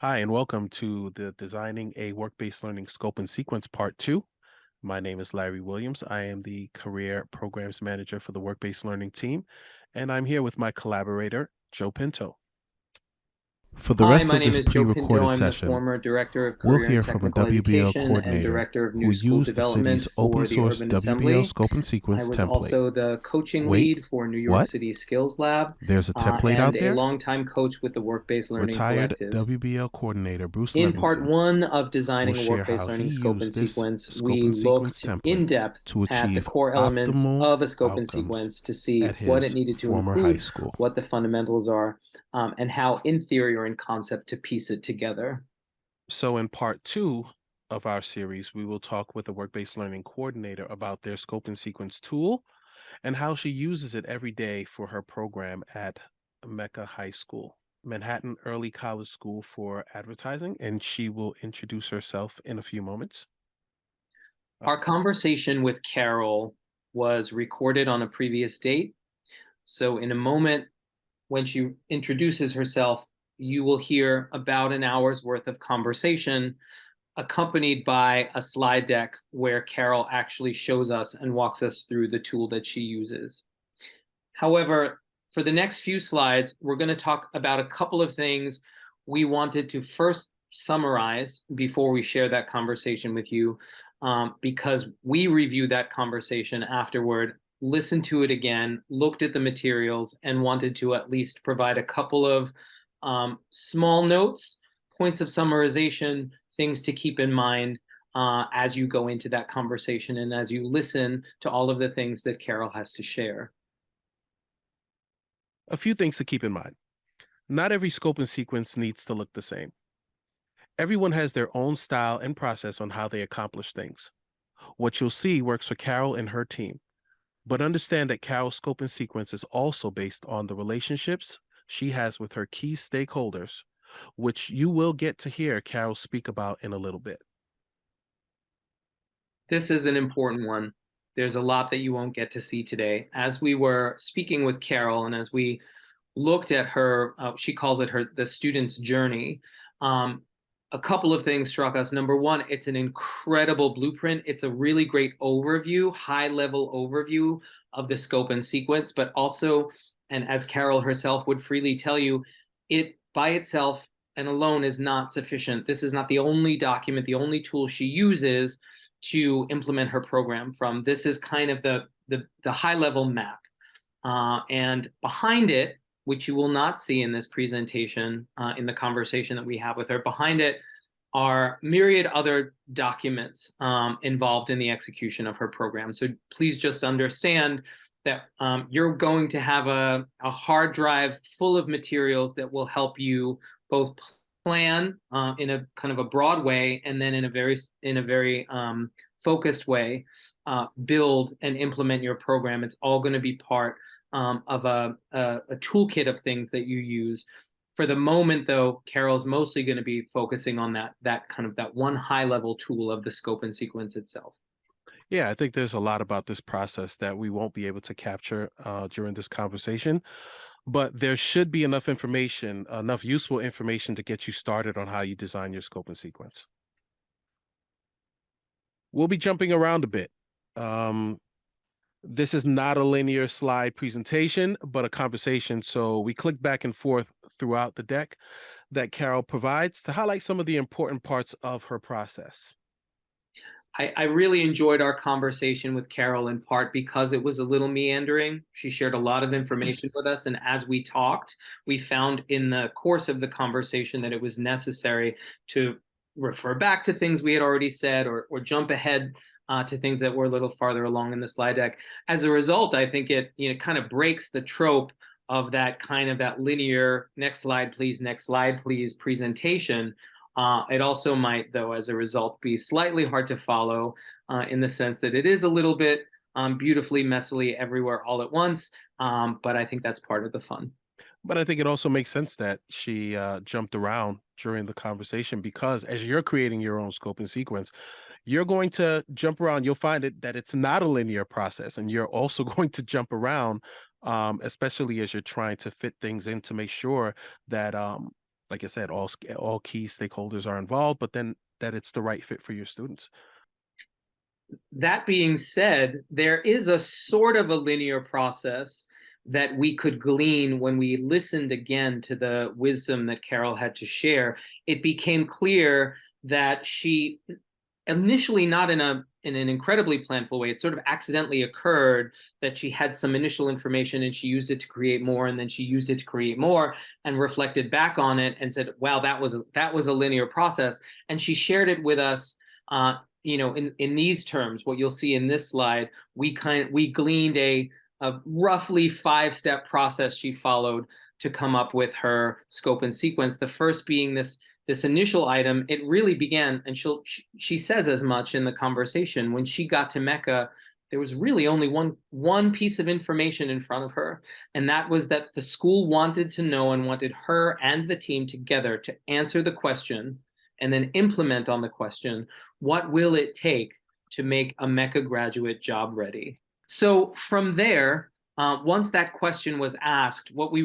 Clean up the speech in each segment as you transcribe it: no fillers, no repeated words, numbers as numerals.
Hi, and welcome to the Designing a Work-Based Learning Scope and Sequence Part 2. My name is Larry Williams. I am the Career Programs Manager for the Work-Based Learning team, and I'm here with my collaborator, Joe Pinto. For the Hi, rest my of name this is Joe Pinto. pre-recorded I'm the session, former Director of we'll Career and hear from a Technical WBL Education and coordinator Director of who New School used the city's Development open for the source Urban WBL Assembly. Scope and I Sequence was template. also the coaching Wait, lead for New York what? City Skills Lab There's a template and out a there? longtime coach with the Work-Based Learning Retired Collective. WBL coordinator Bruce In part Levinson one of will designing a share work-based how he learning scope and used this sequence, scope we and sequence looked template in depth to at the achieve core elements optimal of a scope and outcomes sequence to see at what it his needed to former high include, school. what the fundamentals are, and how in theory or in concept to piece it together. So in part two of our series, we will talk with the work-based learning coordinator about their scope and sequence tool and how she uses it every day for her program at MECA High School, Manhattan Early College School for Advertising, and she will introduce herself in a few moments. Our conversation with Carol was recorded on a previous date. So, in a moment, when she introduces herself, you will hear about an hour's worth of conversation accompanied by a slide deck where Carol actually shows us and walks us through the tool that she uses. However, for the next few slides, we're going to talk about a couple of things we wanted to first summarize before we share that conversation with you, because we reviewed that conversation afterward, listened to it again, looked at the materials, and wanted to at least provide a couple of small notes, points of summarization, things to keep in mind as you go into that conversation and as you listen to all of the things that Carol has to share. A few things to keep in mind. Not every scope and sequence needs to look the same. Everyone has their own style and process on how they accomplish things. What you'll see works for Carol and her team, but understand that Carol's scope and sequence is also based on the relationships she has with her key stakeholders, which you will get to hear Carol speak about in a little bit. This is an important one. There's a lot that you won't get to see today. As we were speaking with Carol and as we looked at her, she calls it the student's journey. A couple of things struck us. Number one, it's an incredible blueprint. It's a really great overview, high level overview of the scope and sequence, but also, and as Carol herself would freely tell you, it by itself and alone is not sufficient. This is not the only document, the only tool she uses to implement her program from. This is kind of the high level map. And behind it, which you will not see in this presentation, in the conversation that we have with her, behind it are myriad other documents involved in the execution of her program. So please just understand that you're going to have a hard drive full of materials that will help you both plan in a kind of a broad way and then in a very focused way build and implement your program. It's all going to be part of a toolkit of things that you use. For the moment, though, Carol's mostly going to be focusing on that one high level tool of the scope and sequence itself. Yeah, I think there's a lot about this process that we won't be able to capture during this conversation, but there should be enough information, enough useful information to get you started on how you design your scope and sequence. We'll be jumping around a bit. This is not a linear slide presentation, but a conversation. So we click back and forth throughout the deck that Carol provides to highlight some of the important parts of her process. I really enjoyed our conversation with Carol in part because it was a little meandering. She shared a lot of information with us. And as we talked, we found in the course of the conversation that it was necessary to refer back to things we had already said or jump ahead to things that were a little farther along in the slide deck. As a result, I think it kind of breaks the trope of that linear next slide please presentation. It also might, though, as a result, be slightly hard to follow in the sense that it is a little bit beautifully, messily everywhere all at once. But I think that's part of the fun. But I think it also makes sense that she jumped around during the conversation because as you're creating your own scope and sequence, you're going to jump around. You'll find that it's not a linear process, and you're also going to jump around, especially as you're trying to fit things in to make sure that like I said, all key stakeholders are involved, but then that it's the right fit for your students. That being said, there is a sort of a linear process that we could glean when we listened again to the wisdom that Carol had to share. It became clear that she initially, not in an incredibly planful way, it sort of accidentally occurred that she had some initial information and she used it to create more, and then she used it to create more and reflected back on it and said, wow, that was a linear process. And she shared it with us, in these terms. What you'll see in this slide, we gleaned a roughly 5-step process she followed to come up with her scope and sequence. The first being this initial item. It really began, and she says as much in the conversation, when she got to MECA, there was really only one piece of information in front of her, and that was that the school wanted to know and wanted her and the team together to answer the question and then implement on the question, what will it take to make a MECA graduate job ready? So from there, once that question was asked, what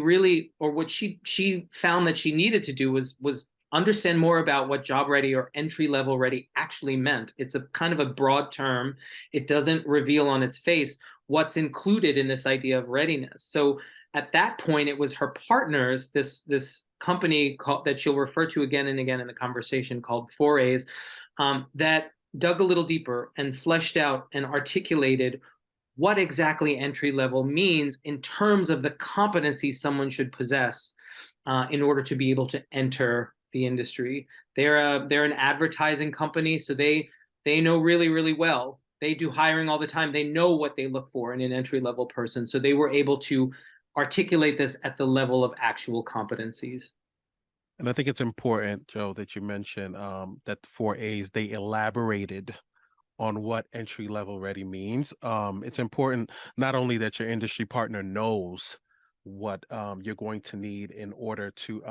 she found that she needed to do was understand more about what job ready or entry level ready actually meant. It's a kind of a broad term. It doesn't reveal on its face what's included in this idea of readiness. So at that point, it was her partners, this company that she'll refer to again and again in the conversation, called 4As, that dug a little deeper and fleshed out and articulated what exactly entry level means in terms of the competencies someone should possess in order to be able to enter the industry. They're an advertising company, so they know really, really well. They do hiring all the time. They know what they look for in an entry level person. So they were able to articulate this at the level of actual competencies. And I think it's important, Joe, that you mentioned that the 4As, they elaborated on what entry level ready means. It's important not only that your industry partner knows what you're going to need in order to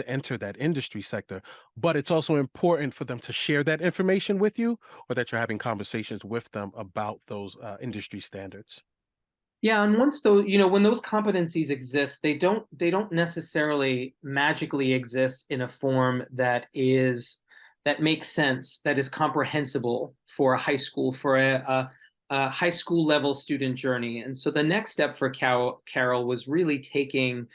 enter that industry sector, but it's also important for them to share that information with you, or that you're having conversations with them about those industry standards. Yeah, and once those, when those competencies exist, they don't necessarily magically exist in a form that makes sense, that is comprehensible for a high school, for a high school level student journey. And so the next step for Carol was really taking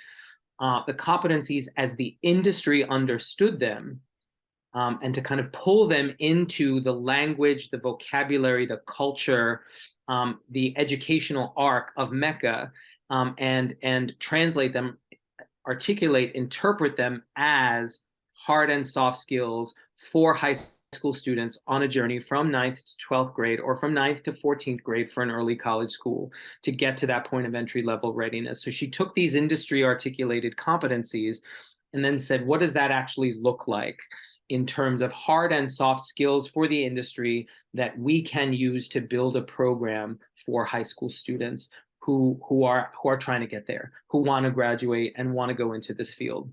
the competencies as the industry understood them, and to kind of pull them into the language, the vocabulary, the culture, the educational arc of MECA, and translate them, articulate, interpret them as hard and soft skills for high school students on a journey from 9th to 12th grade, or from 9th to 14th grade for an early college school, to get to that point of entry level readiness. So she took these industry articulated competencies and then said, what does that actually look like in terms of hard and soft skills for the industry that we can use to build a program for high school students who are trying to get there, who want to graduate and want to go into this field.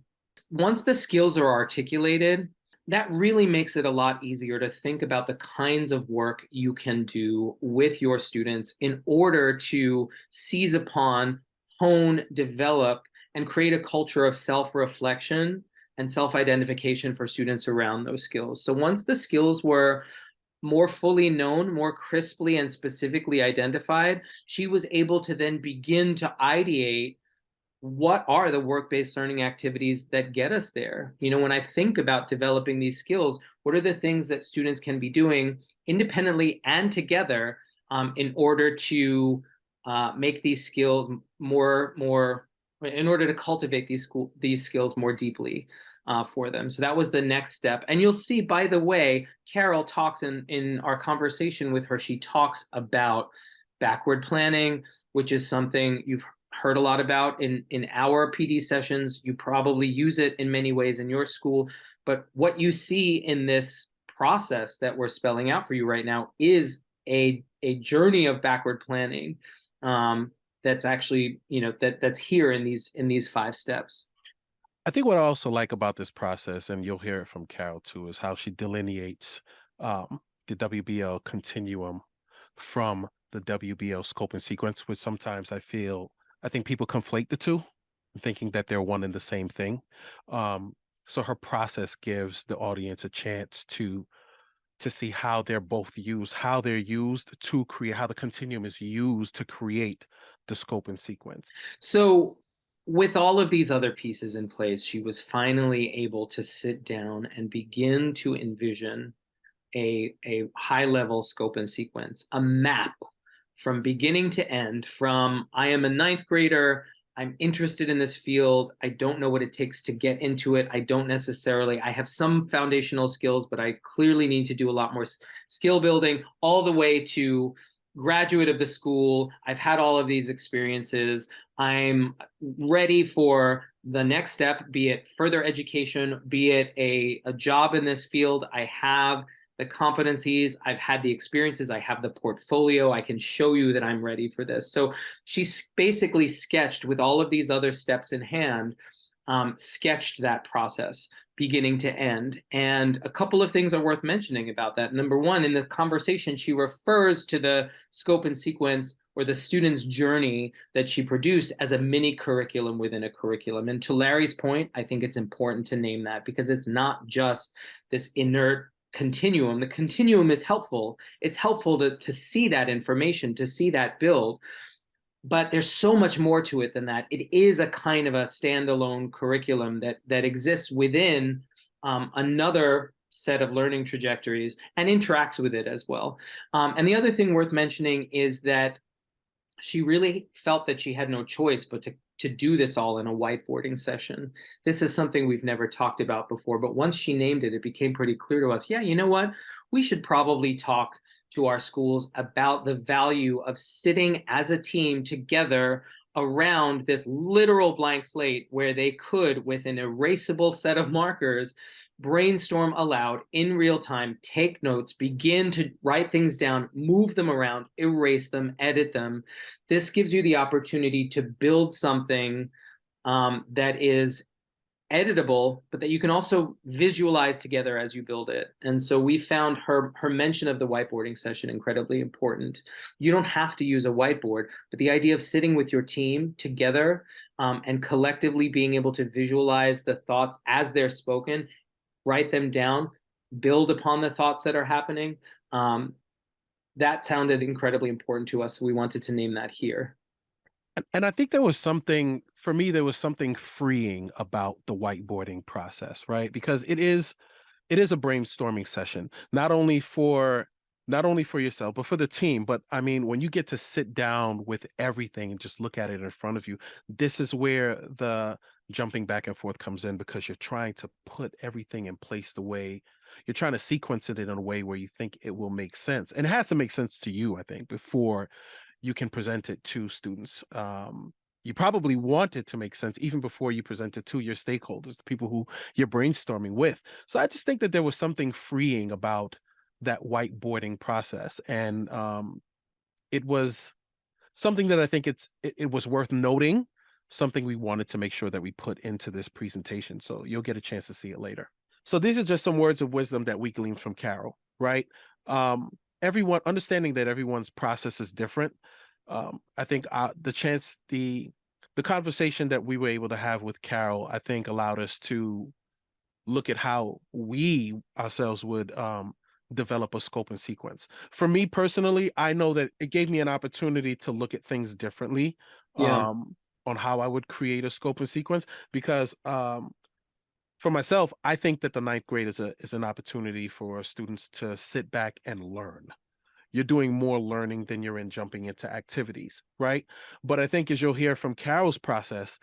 Once the skills are articulated, that really makes it a lot easier to think about the kinds of work you can do with your students in order to seize upon, hone, develop, and create a culture of self-reflection and self-identification for students around those skills. So once the skills were more fully known, more crisply and specifically identified, she was able to then begin to ideate, what are the work-based learning activities that get us there? When I think about developing these skills, what are the things that students can be doing independently and together, in order to make these skills in order to cultivate these skills more deeply for them. So that was the next step. And you'll see, by the way, Carol talks in our conversation with her, she talks about backward planning, which is something you've heard a lot about in our PD sessions. You probably use it in many ways in your school, but what you see in this process that we're spelling out for you right now is a journey of backward planning, that's actually, that's here in these 5 steps. I think what I also like about this process, and you'll hear it from Carol too, is how she delineates the WBL continuum from the WBL scope and sequence, which sometimes I think people conflate the two, thinking that they're one and the same thing. So her process gives the audience a chance to see how they're both used, how they're used to create, how the continuum is used to create the scope and sequence. So, with all of these other pieces in place, she was finally able to sit down and begin to envision a high level scope and sequence, a map from beginning to end, from I am a ninth grader, I'm interested in this field, I don't know what it takes to get into it, I have some foundational skills, but I clearly need to do a lot more skill building, all the way to graduate of the school. I've had all of these experiences. I'm ready for the next step, be it further education, be it a job in this field. I have the competencies, I've had the experiences, I have the portfolio, I can show you that I'm ready for this. So she basically sketched, with all of these other steps in hand, sketched that process beginning to end. And a couple of things are worth mentioning about that. Number one, in the conversation, she refers to the scope and sequence, or the student's journey that she produced, as a mini curriculum within a curriculum. And to Larry's point, I think it's important to name that, because it's not just this inert continuum. The continuum is helpful. It's helpful to see that information, to see that build, but there's so much more to it than that. It is a kind of a standalone curriculum that exists within another set of learning trajectories and interacts with it as well. And the other thing worth mentioning is that she really felt that she had no choice but to do this all in a whiteboarding session. This is something we've never talked about before, but once she named it, it became pretty clear to us, yeah, you know what? We should probably talk to our schools about the value of sitting as a team together around this literal blank slate, where they could, with an erasable set of markers, brainstorm aloud in real time, take notes, begin to write things down, move them around, erase them, edit them. This gives you the opportunity to build something that is editable, but that you can also visualize together as you build it. And so we found her mention of the whiteboarding session incredibly important. You don't have to use a whiteboard, but the idea of sitting with your team together and collectively being able to visualize the thoughts as they're spoken, write them down, build upon the thoughts that are happening, that sounded incredibly important to us. So we wanted to name that here. And I think there was something, for me, there was something freeing about the whiteboarding process, right? Because it is a brainstorming session, not only for yourself, but for the team. But I mean, when you get to sit down with everything and just look at it in front of you, this is where the jumping back and forth comes in, because you're trying to put everything in place the way you're trying to sequence it in a way where you think it will make sense. And it has to make sense to you, I think, before you can present it to students. You probably want it to make sense even before you present it to your stakeholders, the people who you're brainstorming with. So I just think that there was something freeing about that whiteboarding process. And it was something that I think it was worth noting, something we wanted to make sure that we put into this presentation. So you'll get a chance to see it later. So these are just some words of wisdom that we gleaned from Carol, right? Everyone understanding that everyone's process is different. I think the conversation that we were able to have with Carol, I think, allowed us to look at how we ourselves would develop a scope and sequence. For me personally, I know that it gave me an opportunity to look at things differently, Yeah. on how I would create a scope and sequence, because for myself, I think that the ninth grade is an opportunity for students to sit back and learn. You're doing more learning than you're in jumping into activities, right? But I think, as you'll hear from Carol's process,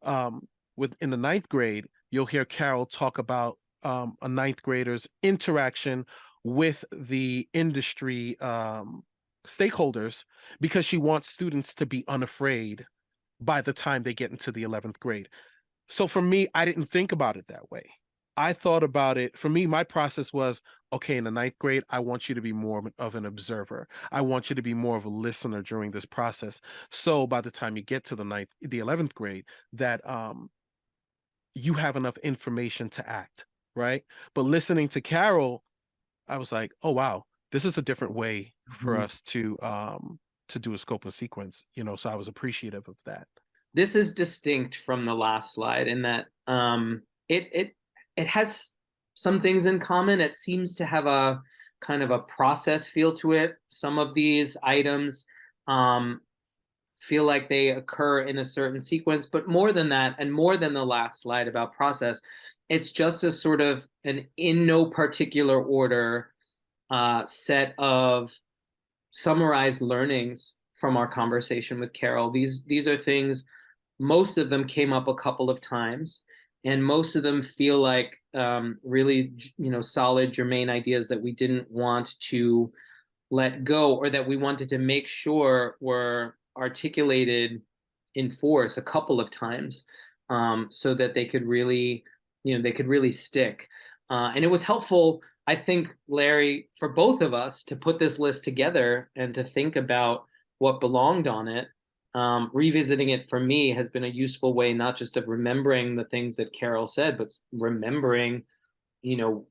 in the ninth grade, you'll hear Carol talk about a ninth grader's interaction with the industry stakeholders, because she wants students to be unafraid by the time they get into the 11th grade. So for me, I didn't think about it that way. I thought about it, for me, my process was, okay, in the ninth grade, I want you to be more of an observer. I want you to be more of a listener during this process. So by the time you get to the 11th grade, that you have enough information to act, right? But listening to Carol, I was like, oh wow, this is a different way for Mhm. us to do a scope and sequence, so I was appreciative of that. This is distinct from the last slide in that it it has some things in common. It seems to have a kind of a process feel to it. Some of these items um, feel like they occur in a certain sequence, but more than that, and more than the last slide about process, it's just a sort of an in no particular order set of summarized learnings from our conversation with Carol. These are things, most of them came up a couple of times, and most of them feel like really, solid, germane ideas that we didn't want to let go, or that we wanted to make sure were articulated in force a couple of times, so that they could really, they could really stick. And it was helpful, I think, Larry, for both of us to put this list together and to think about what belonged on it. Revisiting it for me has been a useful way, not just of remembering the things that Carol said, but remembering,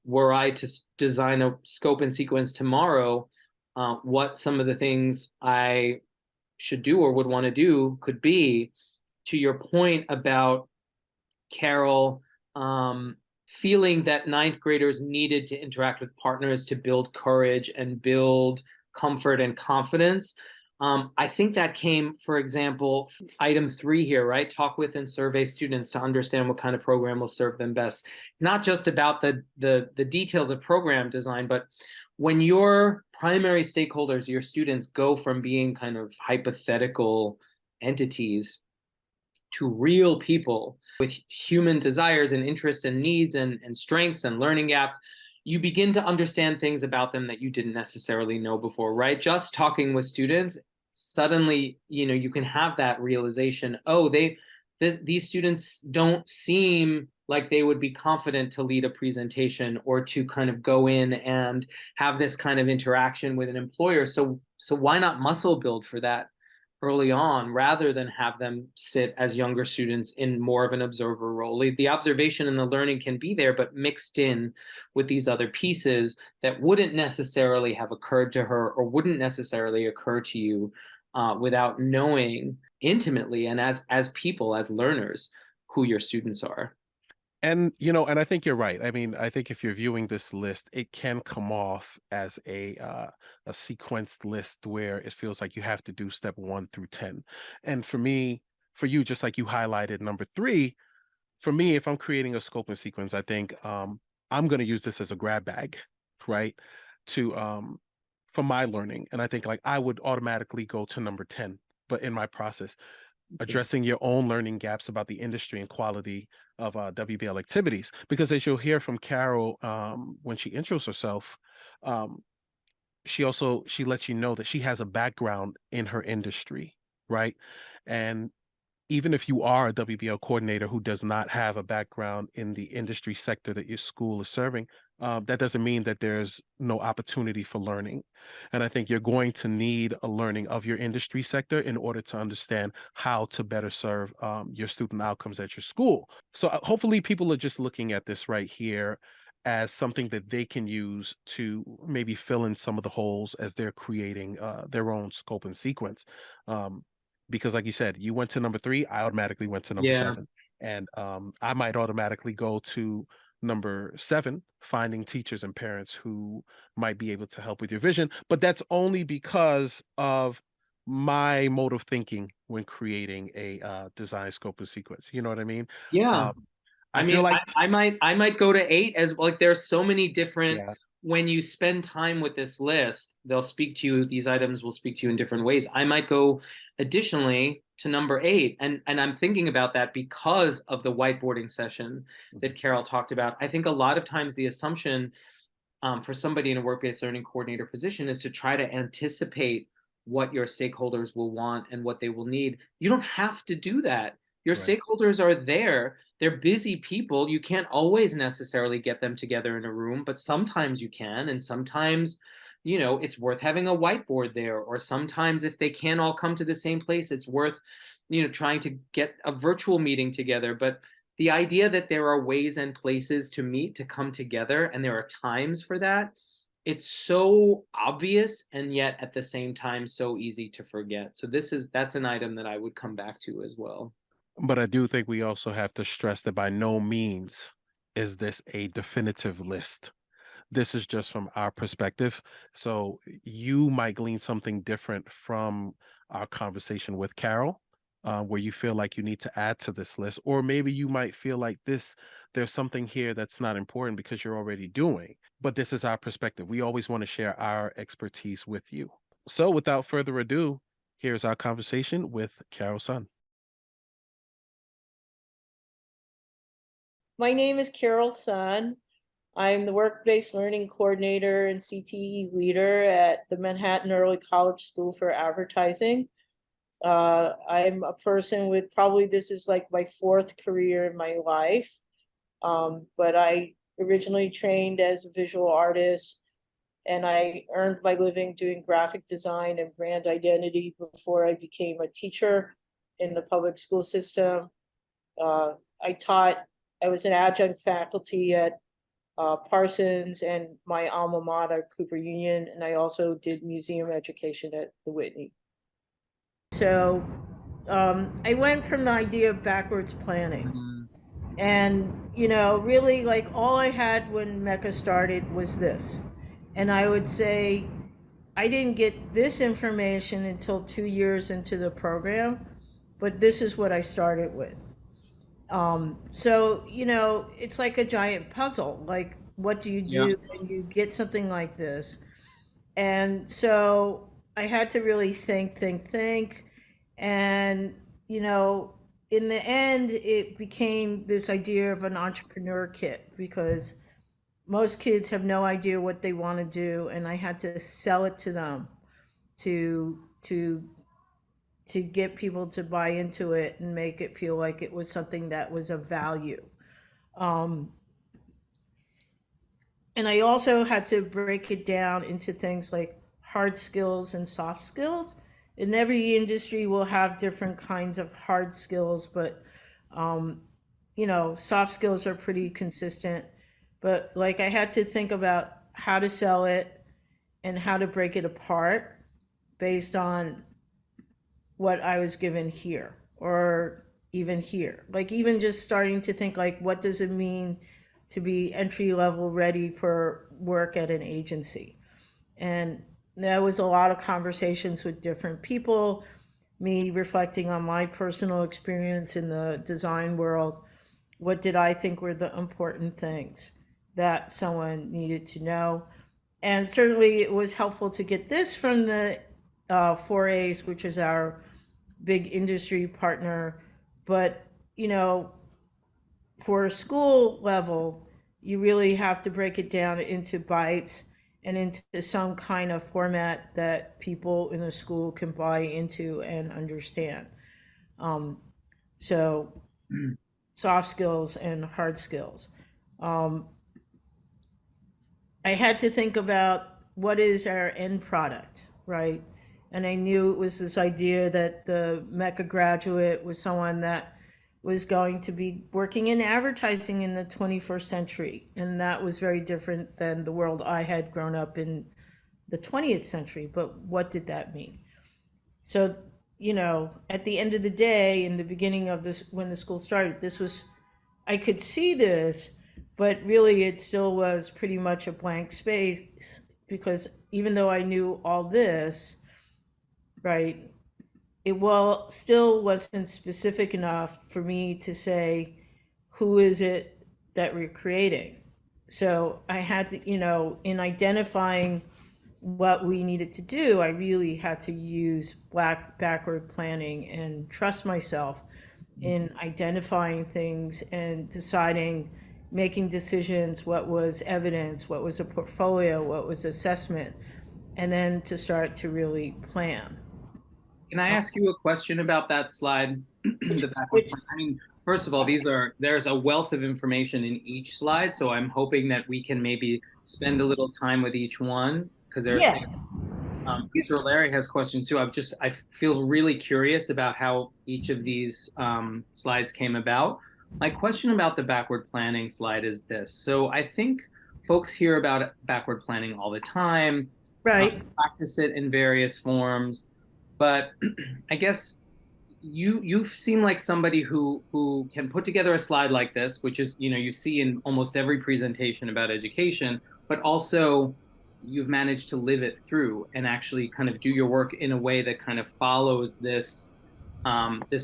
were I to design a scope and sequence tomorrow, what some of the things I should do or would want to do could be. To your point about Carol feeling that ninth graders needed to interact with partners to build courage and build comfort and confidence. I think that came, for example, item 3 here, right? Talk with and survey students to understand what kind of program will serve them best. Not just about the details of program design, but when your primary stakeholders, your students, go from being kind of hypothetical entities to real people with human desires and interests and needs and strengths and learning gaps, you begin to understand things about them that you didn't necessarily know before, right? Just talking with students, suddenly, you can have that realization, oh, these students don't seem like they would be confident to lead a presentation or to kind of go in and have this kind of interaction with an employer. So why not muscle build for that early on, rather than have them sit as younger students in more of an observer role? The observation and the learning can be there, but mixed in with these other pieces that wouldn't necessarily have occurred to her or wouldn't necessarily occur to you without knowing intimately and as people, as learners, who your students are. And and I think you're right. I mean, I think if you're viewing this list, it can come off as a sequenced list where it feels like you have to do step 1 through 10. And for me, for you, just like you highlighted number 3, for me, if I'm creating a scope and sequence, I think I'm going to use this as a grab bag, right? To for my learning. And I think like I would automatically go to number 10, but in my process, addressing your own learning gaps about the industry and quality of WBL activities. Because as you'll hear from Carol when she intros herself, um, she lets you know that she has a background in her industry, right? And even if you are a WBL coordinator who does not have a background in the industry sector that your school is serving, that doesn't mean that there's no opportunity for learning. And I think you're going to need a learning of your industry sector in order to understand how to better serve your student outcomes at your school. So hopefully people are just looking at this right here as something that they can use to maybe fill in some of the holes as they're creating their own scope and sequence. Because like you said, you went to number 3, I automatically went to number Yeah. 7. And I might automatically go to number 7, finding teachers and parents who might be able to help with your vision. But that's only because of my mode of thinking when creating a design scope and sequence. You know what I mean? Yeah. Um, I I feel mean, like, I might go to 8 as well. Like there's so many different, yeah, when you spend time with this list, they'll speak to you, these items will speak to you in different ways. I might go additionally to number 8. And I'm thinking about that because of the whiteboarding session mhm, that Carol talked about. I think a lot of times the assumption for somebody in a work-based learning coordinator position is to try to anticipate what your stakeholders will want and what they will need. You don't have to do that. Your right. stakeholders are there. They're busy people. You can't always necessarily get them together in a room, but sometimes you can. And sometimes, it's worth having a whiteboard there. Or sometimes if they can't all come to the same place, it's worth, trying to get a virtual meeting together. But the idea that there are ways and places to meet, to come together, and there are times for that, it's so obvious and yet at the same time so easy to forget. So that's an item that I would come back to as well. But I do think we also have to stress that by no means is this a definitive list? This is just from our perspective. So you might glean something different from our conversation with Carol, where you feel like you need to add to this list, or maybe you might feel like there's something here that's not important because you're already doing. But this is our perspective. We always want to share our expertise with you. So without further ado, here's our conversation with Carol Sun. My name is Carol Sun. I'm the Work-Based Learning Coordinator and CTE Leader at the Manhattan Early College School for Advertising. I'm a person with probably this is like my fourth career in my life. But I originally trained as a visual artist, and I earned my living doing graphic design and brand identity before I became a teacher in the public school system. I was an adjunct faculty at Parsons and my alma mater, Cooper Union, and I also did museum education at the Whitney. So I went from the idea of backwards planning. And, really like all I had when MECA started was this. And I would say I didn't get this information until 2 years into the program, but this is what I started with. So, it's like a giant puzzle. Like, what do you do when you get something like this? And so I had to really think. And, in the end, it became this idea of an entrepreneur kit because most kids have no idea what they want to do. And I had to sell it to them to get people to buy into it and make it feel like it was something that was of value. And I also had to break it down into things like hard skills and soft skills. And every industry will have different kinds of hard skills, but soft skills are pretty consistent. But like I had to think about how to sell it and how to break it apart based on what I was given here or even here. Like even just starting to think like, what does it mean to be entry level ready for work at an agency? And there was a lot of conversations with different people, me reflecting on my personal experience in the design world. What did I think were the important things that someone needed to know? And certainly it was helpful to get this from the 4As, which is our big industry partner. But, for a school level, you really have to break it down into bytes and into some kind of format that people in the school can buy into and understand. So soft skills and hard skills. I had to think about what is our end product, right? And I knew it was this idea that the MECA graduate was someone that was going to be working in advertising in the 21st century. And that was very different than the world I had grown up in the 20th century. But what did that mean? So, at the end of the day, in the beginning of this, when the school started, I could see this, but really it still was pretty much a blank space because even though I knew all this, right, it still wasn't specific enough for me to say, who is it that we're creating? So I had to, in identifying what we needed to do, I really had to use backward planning and trust myself in identifying things and making decisions, what was evidence, what was a portfolio, what was assessment, and then to start to really plan. Can I ask you a question about that slide? The backward Which, plan. I mean, first of all, there's a wealth of information in each slide, so I'm hoping that we can maybe spend a little time with each one because yeah, I'm sure Larry has questions too. I feel really curious about how each of these slides came about. My question about the backward planning slide is this. So I think folks hear about backward planning all the time, right. practice it in various forms, but I guess you seem like somebody who can put together a slide like this, which is, you see in almost every presentation about education, but also you've managed to live it through and actually kind of do your work in a way that kind of follows this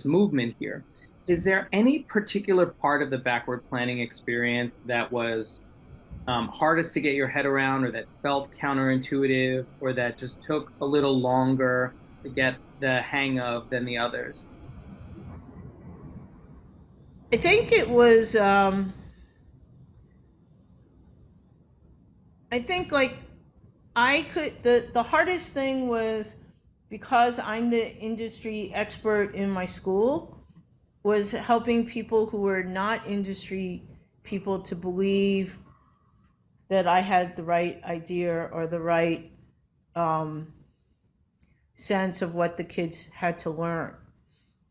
movement here. Is there any particular part of the backward planning experience that was hardest to get your head around, or that felt counterintuitive, or that just took a little longer to get the hang of than the others? I think it was, I think like the hardest thing was because I'm the industry expert in my school, was helping people who were not industry people to believe that I had the right idea or the right um, sense of what the kids had to learn.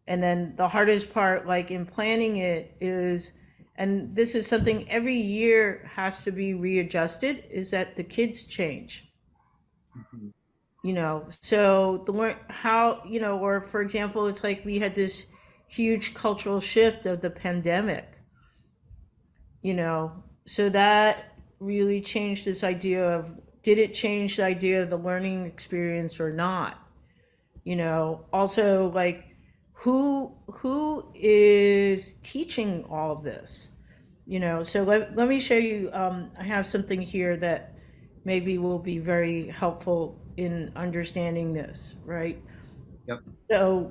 And then the hardest part, like in planning it, is, and this is something every year has to be readjusted, is that the kids change. Mhm. So the learn how, or for example, it's like we had this huge cultural shift of the pandemic, so that really changed this idea of, did it change the idea of the learning experience or not? Also, like, who is teaching all of this? So let me show you. I have something here that maybe will be very helpful in understanding this, right? Yep. So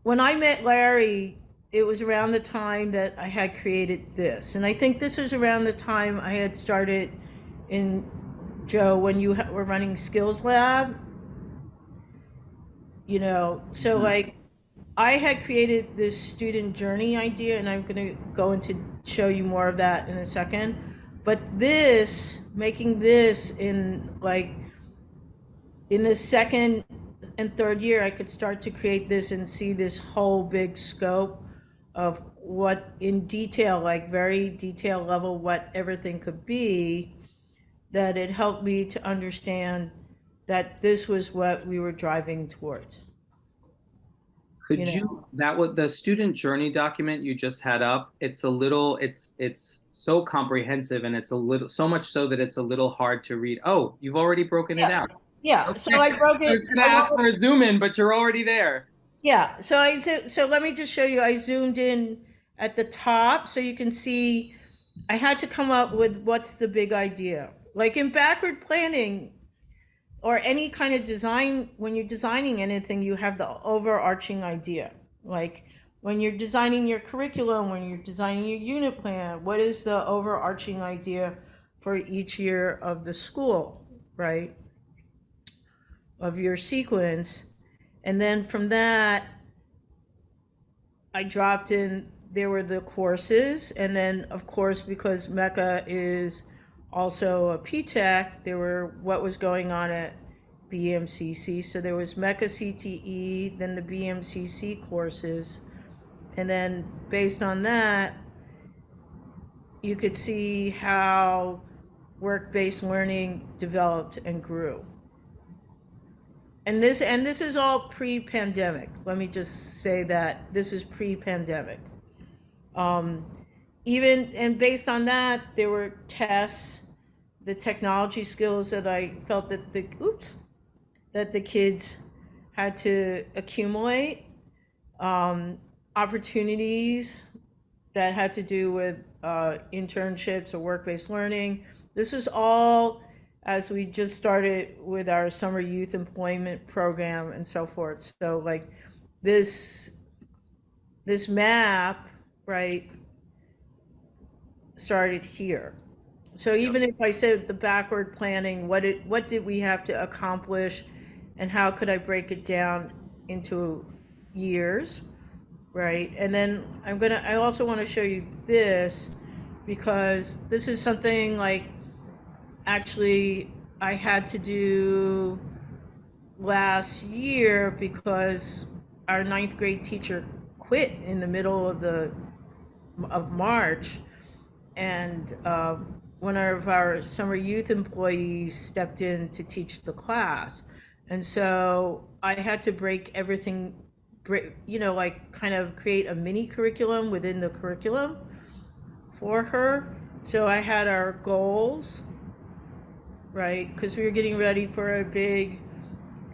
when I met Larry, it was around the time that I had created this. And I think this is around the time I had started in, Joe, when you were running Skills Lab. So Mhm. like I had created this student journey idea, and I'm going to go into show you more of that in a second. But making this in the second and third year, I could start to create this and see this whole big scope of what in detail, like very detailed level, what everything could be, that it helped me to understand that this was what we were driving towards. Could you, that was the student journey document you just had up? It's so comprehensive, and it's a little, so much so that it's a little hard to read. Oh, you've already broken it Yeah, out. yeah. So Okay. I broke I it. was gonna ask for a zoom in, but you're already there. Yeah. So let me just show you. I zoomed in at the top so you can see. I had to come up with what's the big idea. Like in backward planning or any kind of design, when you're designing anything, you have the overarching idea. Like when you're designing your curriculum, when you're designing your unit plan, what is the overarching idea for each year of the school, right? Of your sequence. And then from that, I dropped in, there were the courses. And then, of course, because MECA is also a PTech, there were what was going on at BMCC. So there was MECA CTE, then the BMCC courses. And then based on that, you could see how work-based learning developed and grew. And this is all pre-pandemic. Let me just say that this is pre-pandemic. Um, Even and based on that, there were tests, the technology skills that I felt that the kids had to accumulate, um, opportunities that had to do with internships or work-based learning. This is all as we just started with our summer youth employment program and so forth. So like this this map, right, started here. So Yep. even if I said the backward planning, what did we have to accomplish, and how could I break it down into years, right? And then I also want to show you this, because this is something like actually I had to do last year because our ninth grade teacher quit in the middle of March, and one of our summer youth employees stepped in to teach the class. And so I had to break everything like kind of create a mini curriculum within the curriculum for her. So I had our goals, right? Because we were getting ready for a big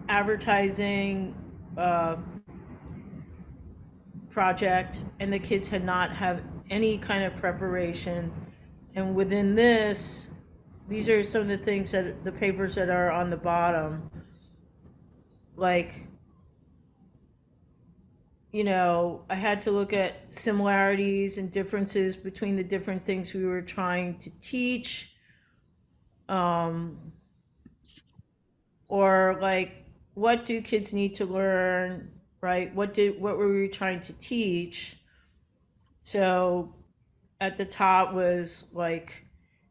advertising project, and the kids had not have any kind of preparation. And within this, these are some of the things that the papers that are on the bottom, like, I had to look at similarities and differences between the different things we were trying to teach. Or like, what do kids need to learn, right? What were we trying to teach? So at the top was like,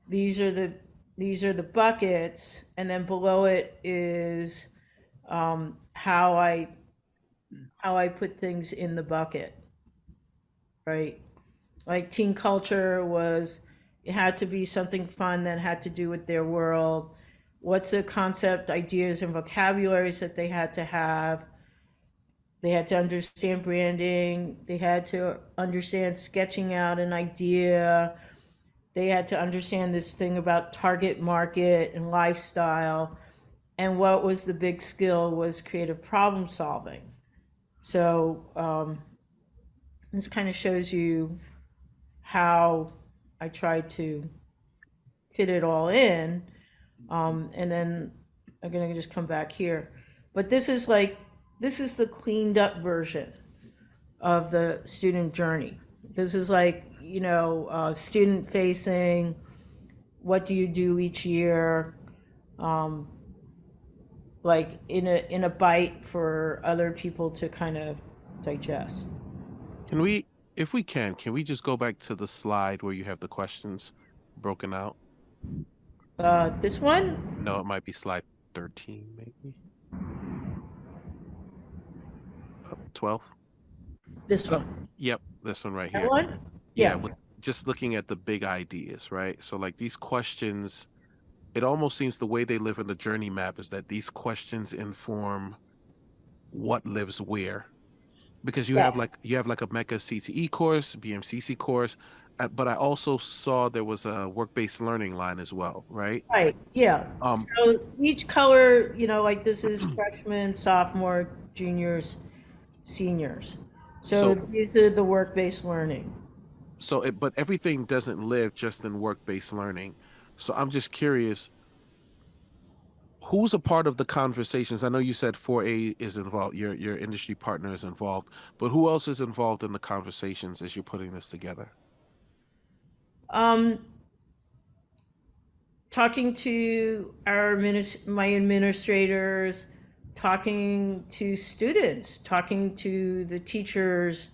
these are the buckets, and then below it is how I put things in the bucket, right? Like teen culture was, it had to be something fun that had to do with their world. What's the concept, ideas, and vocabularies that they had to have? They had to understand branding. They had to understand sketching out an idea. They had to understand this thing about target market and lifestyle. And what was the big skill was creative problem solving. So this kind of shows you how I tried to fit it all in. And then I'm going to just come back here. But this is the cleaned up version of the student journey. This is like, student facing. What do you do each year? Like in a bite for other people to kind of digest. Can we, if we can we just go back to the slide where you have the questions broken out? This one? No, it might be slide 13, maybe. 12? This one. Yep, this one right That here. one? Yeah, Yeah. with just looking at the big ideas, right? So like these questions, it almost seems the way they live in the journey map is that these questions inform what lives where. Because you Yeah. have like a MECA CTE course, BMCC course, but I also saw there was a work-based learning line as well, right? Right. Yeah. Um, So each color, like this is freshmen, sophomore, juniors, seniors. So so these are the work-based learning. but everything doesn't live just in work-based learning. So I'm just curious, who's a part of the conversations? I know you said 4A is involved, your industry partner is involved, but who else is involved in the conversations as you're putting this together? Um, Talking to my administrators, talking to students, talking to the teachers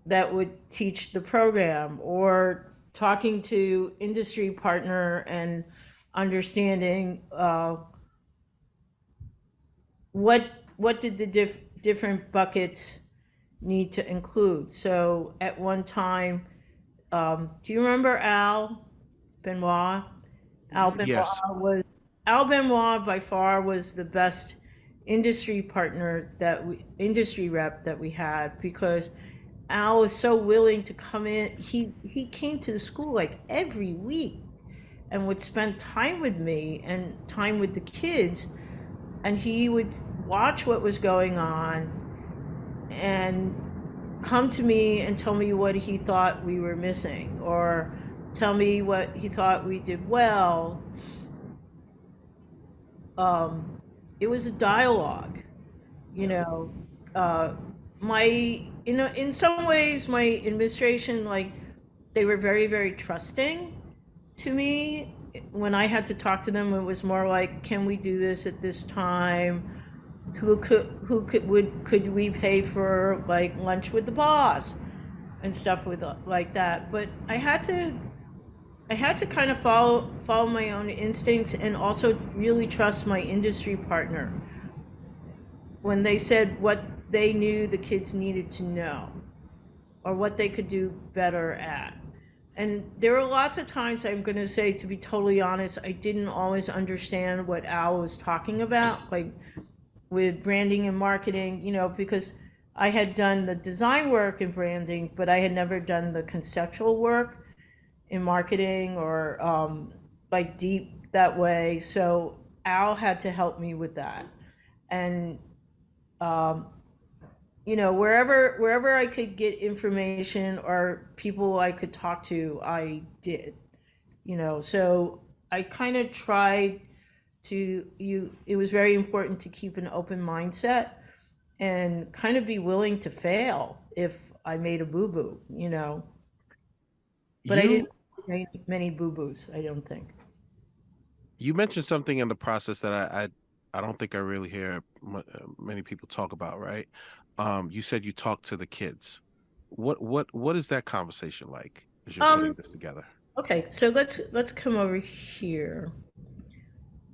that would teach the program, or talking to industry partner and understanding what did the different buckets need to include. So at one time, do you remember Benoit? Al Benoit Yes. was Al Benoit by far was the best industry rep that we had, because Al was so willing to come in. He came to the school like every week and would spend time with me and time with the kids, and he would watch what was going on and come to me and tell me what he thought we were missing, or tell me what he thought we did well. It was a dialogue, you know. In some ways, my administration, like, they were very, very trusting to me. When I had to talk to them, it was more like, can we do this at this time? Could we pay for like lunch with the boss and stuff like that? But I had to kind of follow my own instincts, and also really trust my industry partner when they said what they knew the kids needed to know, or what they could do better at. And there were lots of times, I'm going to say, to be totally honest, I didn't always understand what Al was talking about. Like, with branding and marketing, because I had done the design work in branding, but I had never done the conceptual work in marketing or like deep that way. So Al had to help me with that. And um, wherever I could get information or people I could talk to, I did. So I kind of tried it was very important to keep an open mindset and kind of be willing to fail if I made a boo-boo. But I You didn't make many boo-boos, I don't think. you mentioned something in the process that I don't think I really hear many people talk about, right? You said you talked to the kids. What is that conversation like as you're Um, putting this together? okay, so let's come over here.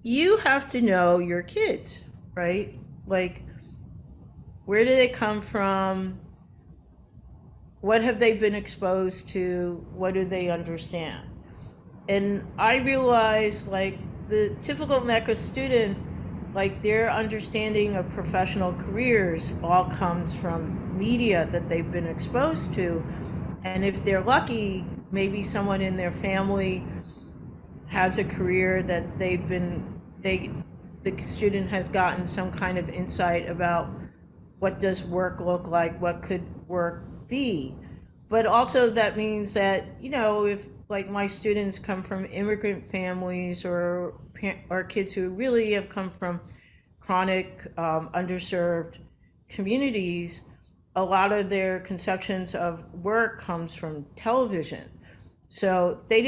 You have to know your kids, right? Like, where do they come from? What have they been exposed to? What do they understand? And I realized, like, the typical MECA student, like, their understanding of professional careers all comes from media that they've been exposed to. And if they're lucky, maybe someone in their family has a career that the student has gotten some kind of insight about what does work look like, what could work be. But also that means that, if like my students come from immigrant families or kids who really have come from chronic underserved communities, a lot of their conceptions of work comes from television. So they've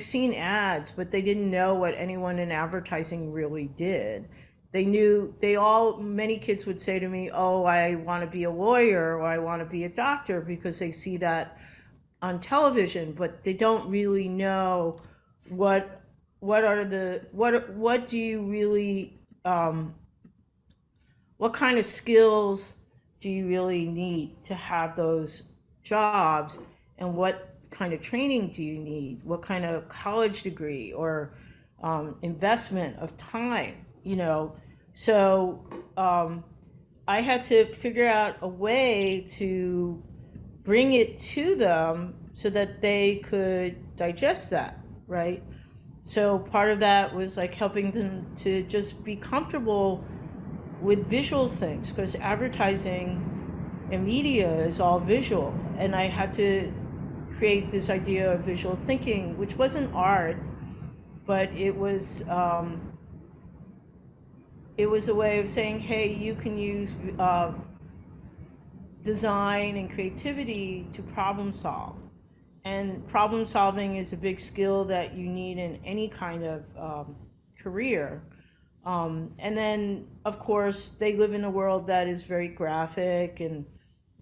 seen ads, but they didn't know what anyone in advertising really did. Many kids would say to me, oh, I want to be a lawyer or I want to be a doctor because they see that on television, but they don't really know what what do you really what kind of skills do you really need to have those jobs, and what kind of training do you need, what kind of college degree or investment of time, so I had to figure out a way to bring it to them so that they could digest that, right? So part of that was like helping them to just be comfortable with visual things, because advertising and media is all visual. And I had to create this idea of visual thinking, which wasn't art, but it was a way of saying, hey, you can use design and creativity to problem solve. And problem solving is a big skill that you need in any kind of career. And then, of course, they live in a world that is very graphic and,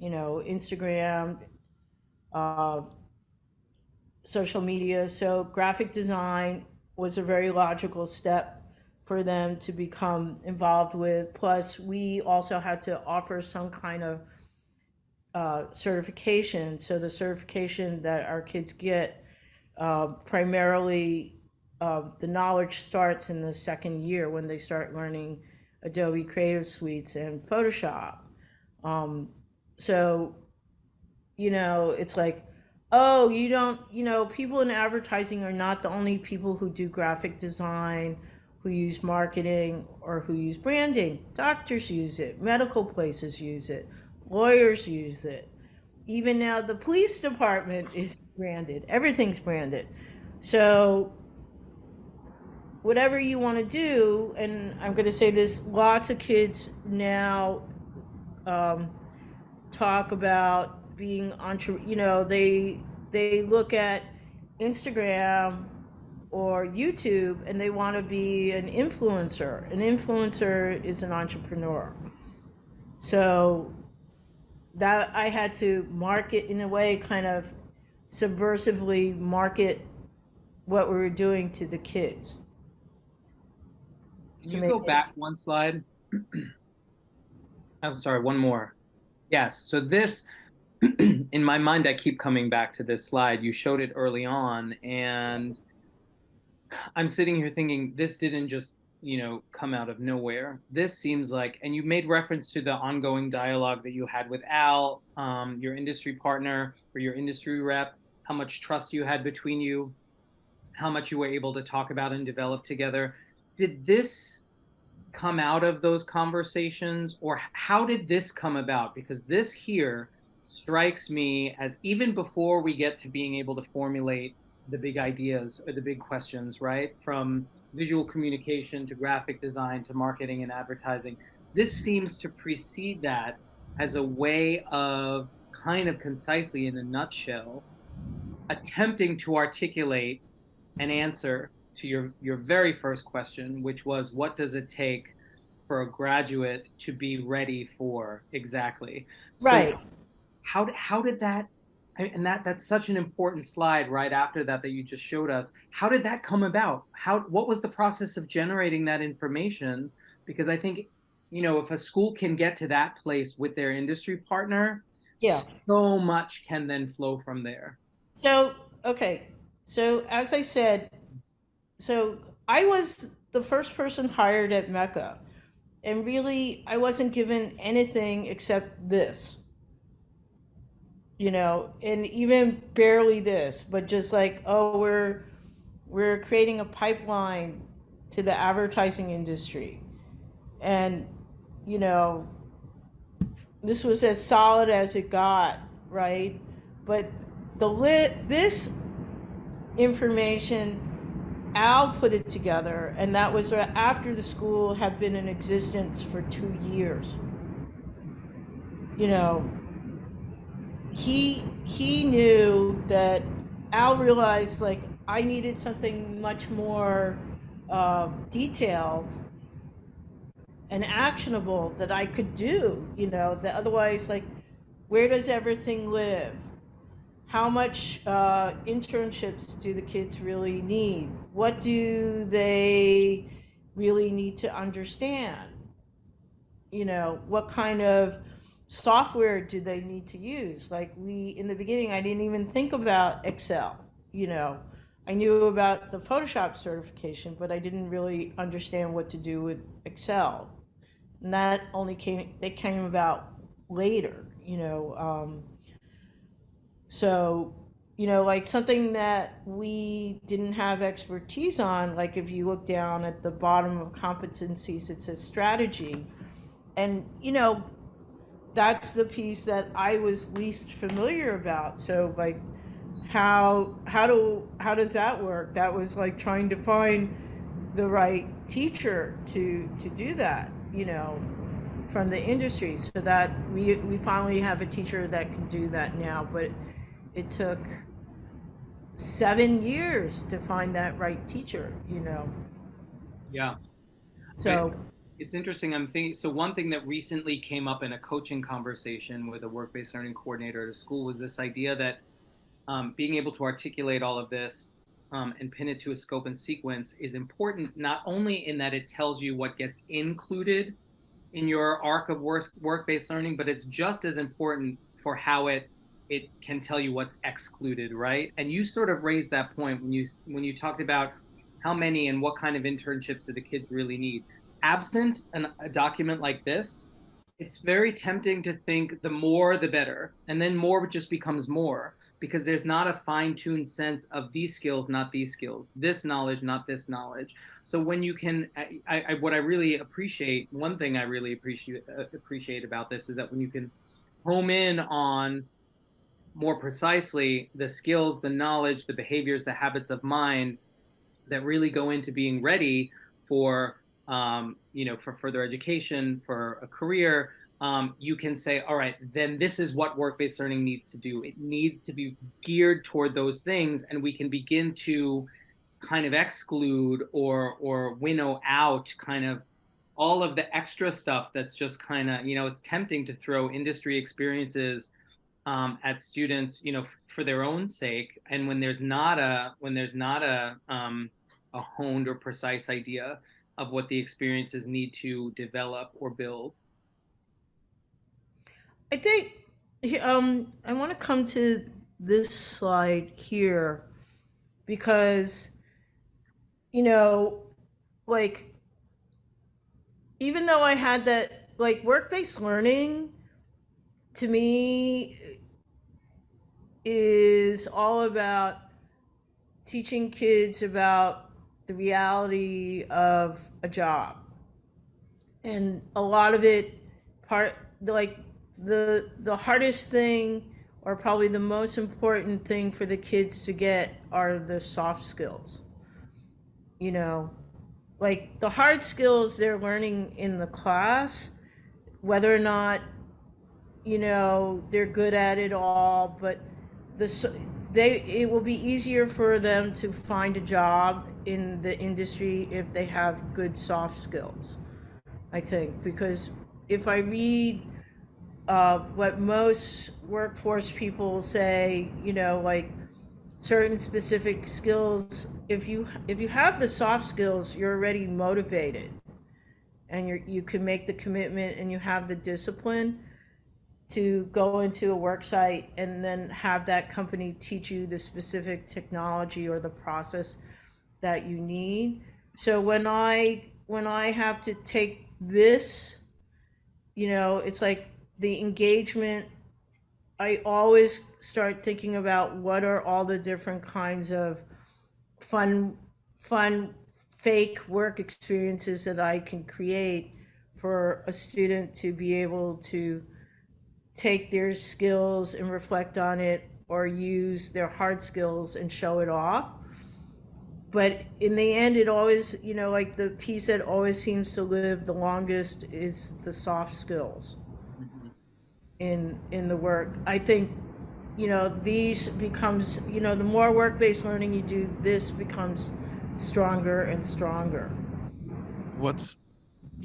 Instagram, uh, social media. So graphic design was a very logical step for them to become involved with. Plus, we also had to offer some kind of certification. So the certification that our kids get, primarily, the knowledge starts in the second year when they start learning Adobe Creative Suites and Photoshop. Um, so, it's like, oh, you don't, people in advertising are not the only people who do graphic design, who use marketing, or who use branding. Doctors use it, medical places use it, lawyers use it. Even now, the police department is branded. Everything's branded. So, whatever you want to do, and I'm going to say this, lots of kids now um, talk about being they look at Instagram or YouTube and they want to be an influencer. An influencer is an entrepreneur. So that I had to market in a way, kind of subversively market what we were doing to the kids. Can To you make go it, back one slide? I'm sorry, one more. Yes. So this, in my mind, I keep coming back to this slide. You showed it early on, and I'm sitting here thinking this didn't just come out of nowhere. This seems like, and you made reference to the ongoing dialogue that you had with Al, your industry partner or your industry rep, how much trust you had between you, how much you were able to talk about and develop together. Did this come out of those conversations, or how did this come about? Because this here strikes me as, even before we get to being able to formulate the big ideas or the big questions, right? From visual communication to graphic design to marketing and advertising, this seems to precede that as a way of kind of concisely, in a nutshell, attempting to articulate an answer to your very first question, which was, what does it take for a graduate to be ready for exactly? So Right. how did that, and that's such an important slide right after that you just showed us. How did that come about? What was the process of generating that information? Because I think, if a school can get to that place with their industry partner, Yeah. so much can then flow from there. So, okay. So, as I said, so I was the first person hired at MECA, and really, I wasn't given anything except this, and even barely this, but just like, oh, we're creating a pipeline to the advertising industry, and you know, this was as solid as it got, right? But this information, Al put it together, and that was after the school had been in existence for 2 years. You know, he knew that Al realized, like, I needed something much more detailed and actionable that I could do. That otherwise, like, where does everything live? How much internships do the kids really need? What do they really need to understand? What kind of software do they need to use? Like, in the beginning, I didn't even think about Excel. I knew about the Photoshop certification, but I didn't really understand what to do with Excel. And that they came about later. So, like, something that we didn't have expertise on, like if you look down at the bottom of competencies, it says strategy. And, that's the piece that I was least familiar about. So, like, how does that work? That was like trying to find the right teacher to do that, from the industry, so that we finally have a teacher that can do that now. But it took 7 years to find that right teacher. Yeah. So It's interesting. I'm thinking, so one thing that recently came up in a coaching conversation with a work-based learning coordinator at a school was this idea that being able to articulate all of this and pin it to a scope and sequence is important, not only in that it tells you what gets included in your arc of work-based learning, but it's just as important for how it can tell you what's excluded, right? And you sort of raised that point when you talked about how many and what kind of internships do the kids really need. Absent a document like this, it's very tempting to think the more the better, and then more just becomes more, because there's not a fine-tuned sense of these skills, not these skills, this knowledge, not this knowledge. So when you can, what I really appreciate, one thing I really appreciate about this is that when you can home in on more precisely the skills, the knowledge, the behaviors, the habits of mind that really go into being ready for for further education, for a career, you can say, all right, then this is what work-based learning needs to do. It needs to be geared toward those things, and we can begin to kind of exclude or winnow out kind of all of the extra stuff that's just kind of, it's tempting to throw industry experiences at students, for their own sake. And when there's not a honed or precise idea of what the experiences need to develop or build. I think I want to come to this slide here because, you know, like, even though I had that, like, work-based learning to me is all about teaching kids about the reality of a job. And a lot of it, part like the hardest thing, or probably the most important thing for the kids to get, are the soft skills. You know, like the hard skills they're learning in the class, whether or not, they're good at it all, but it will be easier for them to find a job in the industry if they have good soft skills, I think. Because if I read what most workforce people say, like certain specific skills, if you have the soft skills, you're already motivated, and you can make the commitment, and you have the discipline to go into a work site and then have that company teach you the specific technology or the process that you need. So when I have to take this, it's like the engagement. I always start thinking about what are all the different kinds of fun fake work experiences that I can create for a student to be able to take their skills and reflect on it, or use their hard skills and show it off. But in the end, it always, like the piece that always seems to live the longest is the soft skills in the work. I think, these becomes, the more work-based learning you do, this becomes stronger and stronger. What's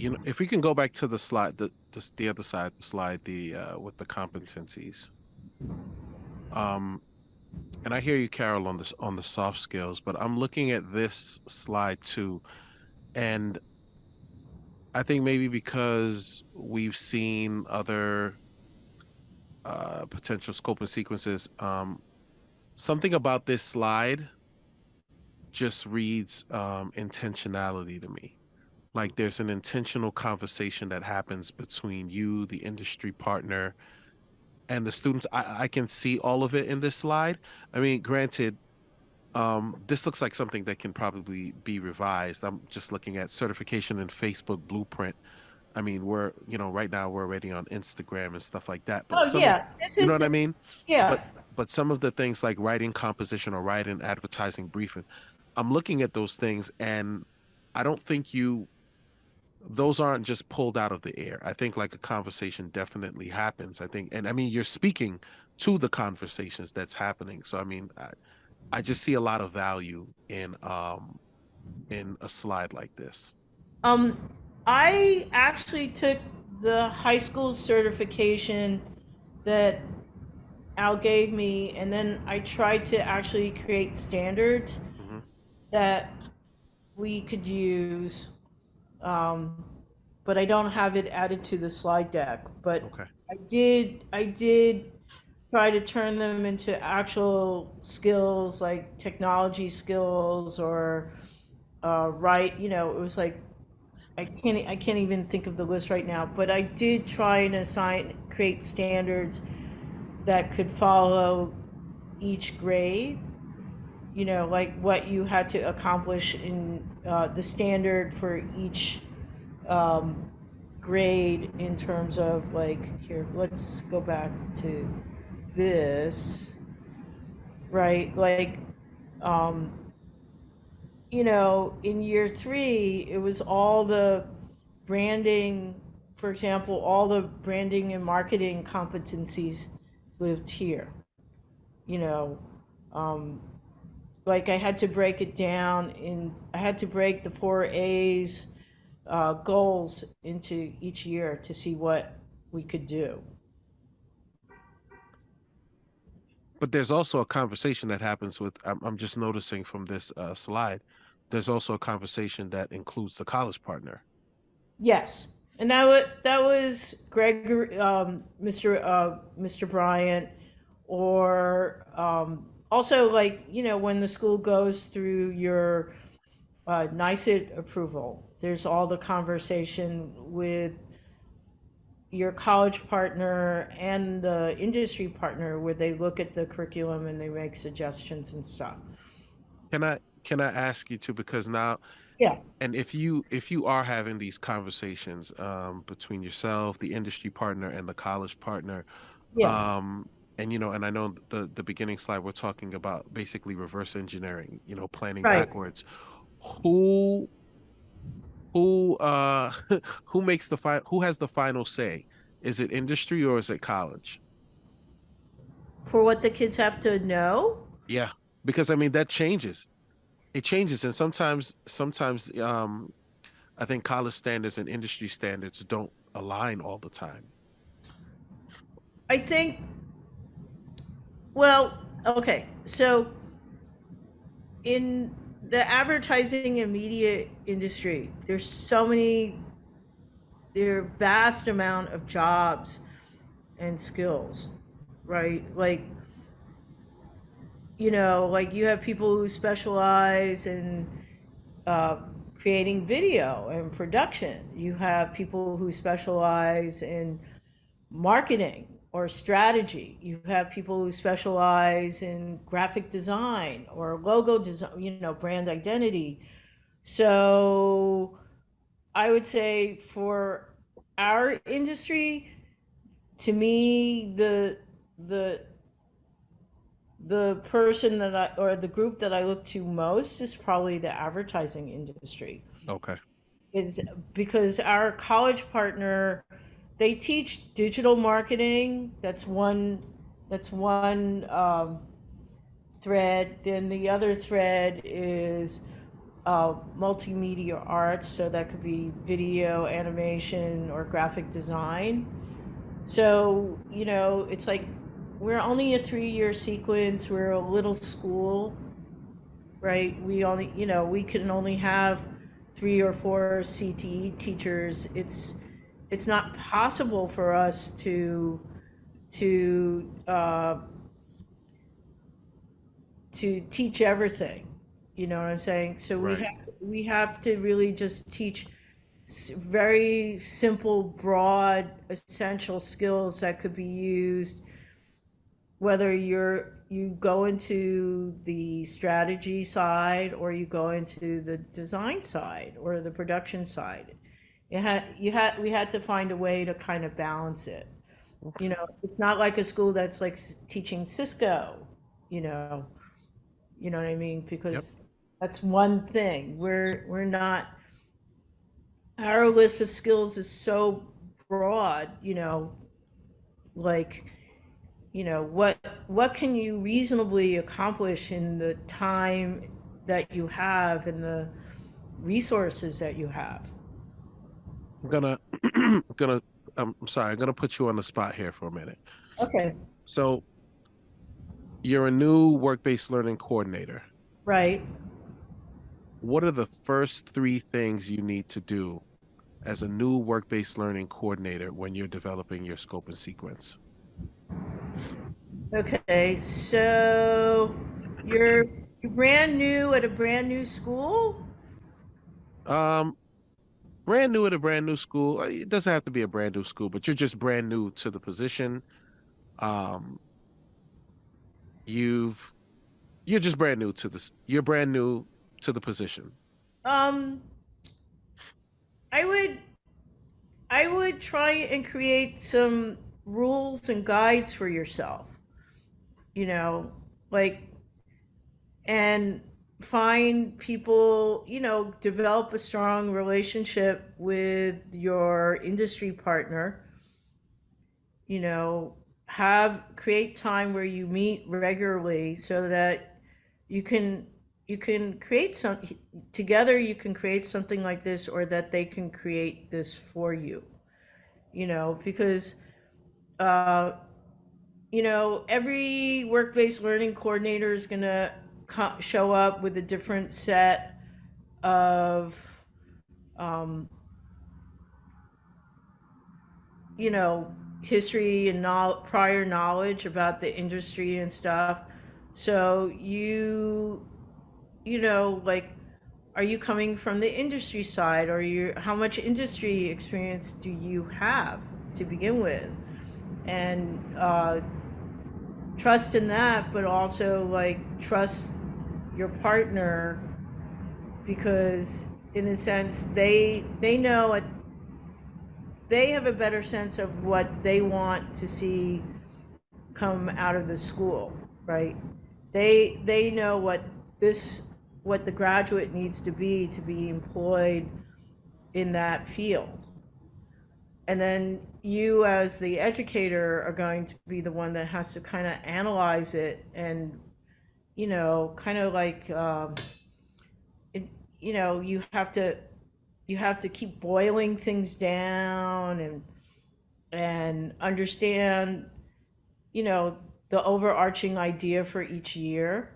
if we can go back to the slide, the other side, the slide, the with the competencies. And I hear you, Carol, on this, on the soft skills, but I'm looking at this slide too, and I think maybe because we've seen other potential scope and sequences, something about this slide just reads intentionality to me. Like there's an intentional conversation that happens between you, the industry partner, and the students. I can see all of it in this slide. I mean, granted, this looks like something that can probably be revised. I'm just looking at certification and Facebook blueprint. I mean, right now we're already on Instagram and stuff like that, but Oh yeah, you know this what I is, mean? yeah. But some of the things like writing composition or writing advertising briefing, I'm looking at those things, and I don't think those aren't just pulled out of the air. I think like a conversation definitely happens. I think, and I mean, you're speaking to the conversations that's happening. So I mean, I just see a lot of value in a slide like this. Um, I actually took the high school certification that Al gave me, and then I tried to actually create standards Hmm. that we could use. Um, but I don't have it added to the slide deck. But Okay. I did try to turn them into actual skills, like technology skills, or right. It was like I can't even think of the list right now, but I did try and create standards that could follow each grade, like what you had to accomplish in the standard for each um, grade, in terms of, like, here, let's go back to this, right? Like, um, in year three, it was all the branding, for example, all the branding and marketing competencies lived here. You know, um, like I had to break it down I had to break the four A's goals into each year to see what we could do. But there's also a conversation that happens with, I'm just noticing from this slide, there's also a conversation that includes the college partner. Yes, and that was Gregory, Mr. Bryant, or also, like, when the school goes through your NICET approval. There's all the conversation with your college partner and the industry partner where they look at the curriculum and they make suggestions and stuff. Can I ask you to, because now, Yeah, and if you are having these conversations between yourself, the industry partner, and the college partner, yeah, um, and and I know the beginning slide we're talking about basically reverse engineering, planning right. backwards. Who who who makes who has the final say? Is it industry or is it college? For what the kids have to know. Yeah, because I mean that changes. It changes, and sometimes I think college standards and industry standards don't align all the time. I think, well, okay, so in the advertising and media industry, there are vast amount of jobs and skills, right? Like, like you have people who specialize in uh, creating video and production. You have people who specialize in marketing or strategy. You have people who specialize in graphic design or logo design, brand identity. So I would say for our industry, to me, the the person that I or the group that I look to most is probably the advertising industry. Okay. Is because our college partner, they teach digital marketing. That's one thread. Then the other thread is multimedia arts. So that could be video, animation, or graphic design. So it's like we're only a 3-year sequence. We're a little school, right? We can only have 3 or 4 CTE teachers. It's not possible for us to uh, to teach everything. You know what I'm saying? So we Right. have to really just teach very simple, broad, essential skills that could be used whether you go into the strategy side or you go into the design side or the production side. We had to find a way to kind of balance it. It's not like a school that's like teaching Cisco, you know, you know what I mean? Yep. Because that's one thing. We're not, our list of skills is so broad, like what can you reasonably accomplish in the time that you have and the resources that you have. I'm gonna I'm gonna I'm sorry, I'm gonna put you on the spot here for a minute. Okay. So you're a new work-based learning coordinator. Right. What are the first three things you need to do as a new work-based learning coordinator when you're developing your scope and sequence? Okay, so you're brand new at a brand new school. Um, Brand new at a brand new school. It doesn't have to be a brand new school, but you're just brand new to the position. Um, you've you're just brand new to this. You're brand new to the position. um i would I would try and create some rules and guides for yourself, you know like, and find people, develop a strong relationship with your industry partner, you know, have create time where you meet regularly so that you can create some together, you can create something like this, or that they can create this for you, because uh every work-based learning coordinator is going to show up with a different set of, um, history and prior knowledge about the industry and stuff. So like, are you coming from the industry side, or how much industry experience do you have to begin with? And trust in that, but also like trust your partner, because in a sense they know it, they have a better sense of what they want to see come out of the school, right? They know what the graduate needs to be employed in that field. And then you as the educator are going to be the one that has to kind of analyze it, and kind of like it, you have to keep boiling things down, and understand, you know, the overarching idea for each year,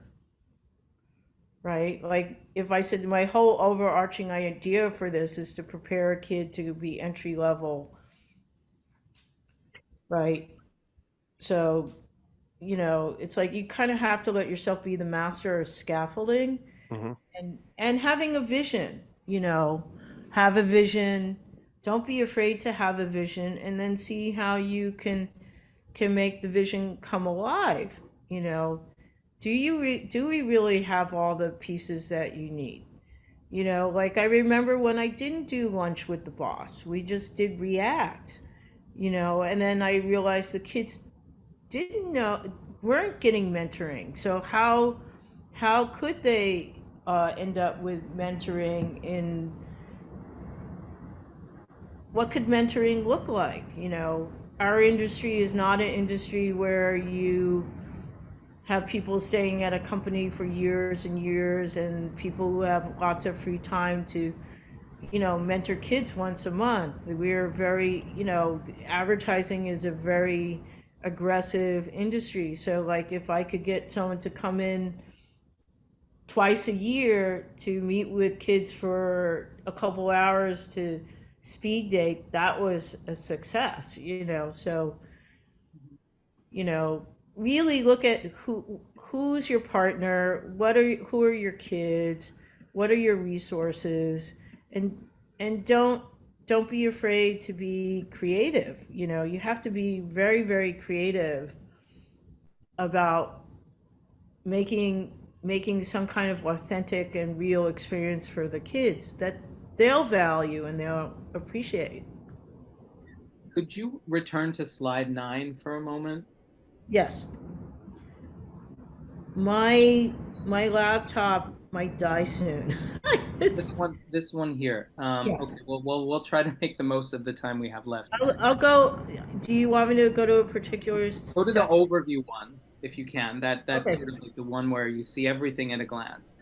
right? Like if I said my whole overarching idea for this is to prepare a kid to be entry level, right? So, it's like you kind of have to let yourself be the master of scaffolding, Hmm. and having a vision, have a vision. Don't be afraid to have a vision, and then see how you can make the vision come alive. You know, do we really have all the pieces that you need? Like I remember when I didn't do lunch with the boss, we just did React, and then I realized the kids didn't know, weren't getting mentoring. So how could they end up with mentoring? In what could mentoring look like? Our industry is not an industry where you have people staying at a company for years and years, and people who have lots of free time to mentor kids once a month. We're very, advertising is a very aggressive industry. So like if I could get someone to come in twice a year to meet with kids for a couple hours to speed date, that was a success. So you know really look at who's your partner, who are your kids, what are your resources, and don't be afraid to be creative. You have to be very, very creative about making some kind of authentic and real experience for the kids that they'll value and they'll appreciate. Could you return to slide 9 for a moment? Yes. My laptop might die soon. This It's, one here. yeah. Okay, well, we'll try to make the most of the time we have left. I'll go. Do you want me to go to a particular Go to the section? overview one if you can. That's Okay. sort of like the one where you see everything at a glance.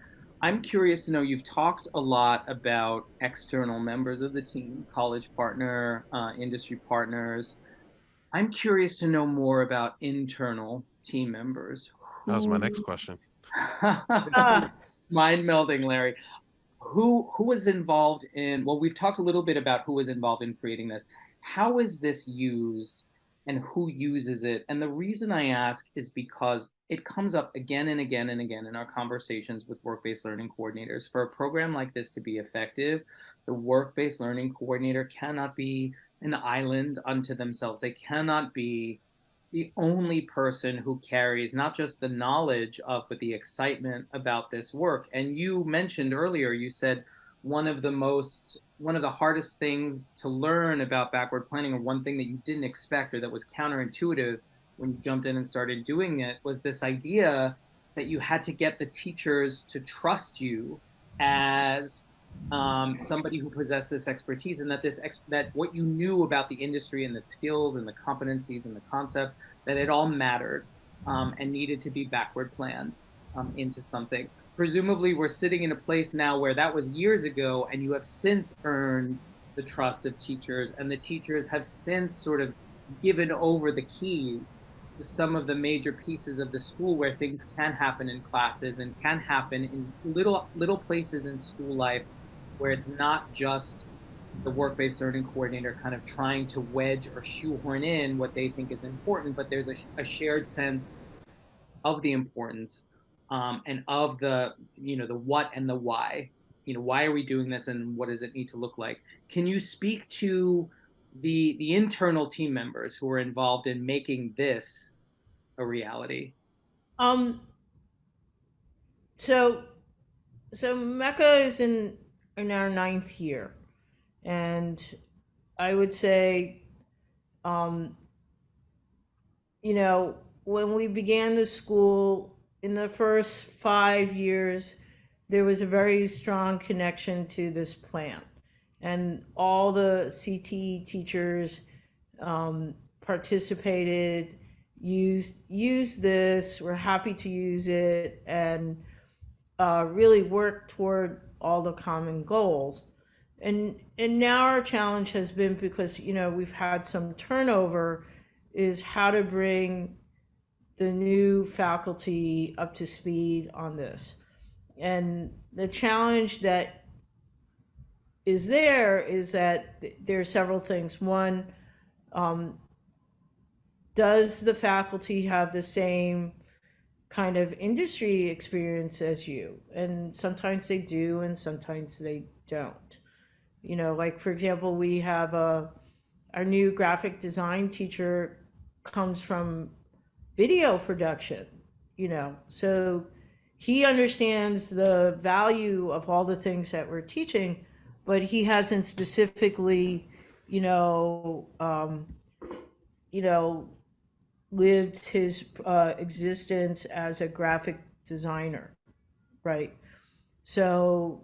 I'm curious to know, you've talked a lot about external members of the team, college partner, industry partners. I'm curious to know more about internal team members. That was my next Who question. Ah, mind melding, Larry. Who was involved in, well, we've talked a little bit about who was involved in creating this. How is this used and who uses it? And the reason I ask is because it comes up again and again and again in our conversations with work-based learning coordinators. For a program like this to be effective, the work-based learning coordinator cannot be an island unto themselves. They cannot be the only person who carries not just the knowledge of, but the excitement about this work. And you mentioned earlier, you said one of the hardest things to learn about backward planning, or one thing that you didn't expect or that was counterintuitive when you jumped in and started doing it, was this idea that you had to get the teachers to trust you as somebody who possessed this expertise, and that that what you knew about the industry and the skills and the competencies and the concepts, that it all mattered, and needed to be backward planned into something. Presumably, we're sitting in a place now where that was years ago, and you have since earned the trust of teachers, and the teachers have since sort of given over the keys to some of the major pieces of the school where things can happen in classes and can happen in little places in school life, where it's not just the work-based learning coordinator kind of trying to wedge or shoehorn in what they think is important, but there's a shared sense of the importance, and of the the what and the why why are we doing this and what does it need to look like? Can you speak to the internal team members who are involved in making this a reality? Um, so MECA is in our 9th year, and I would say, um, when we began the school in the first 5 years, there was a very strong connection to this plan, and all the CTE teachers participated, used this, were happy to use it, and really work toward all the common goals. And now our challenge has been, because we've had some turnover, is how to bring the new faculty up to speed on this. And the challenge that is there is that there are several things. One, does the faculty have the same kind of industry experience as you? And sometimes they do, and sometimes they don't. Like, for example, we have our new graphic design teacher comes from video production, so he understands the value of all the things that we're teaching, but he hasn't specifically, you know, um, you know, lived his existence as a graphic designer, right? So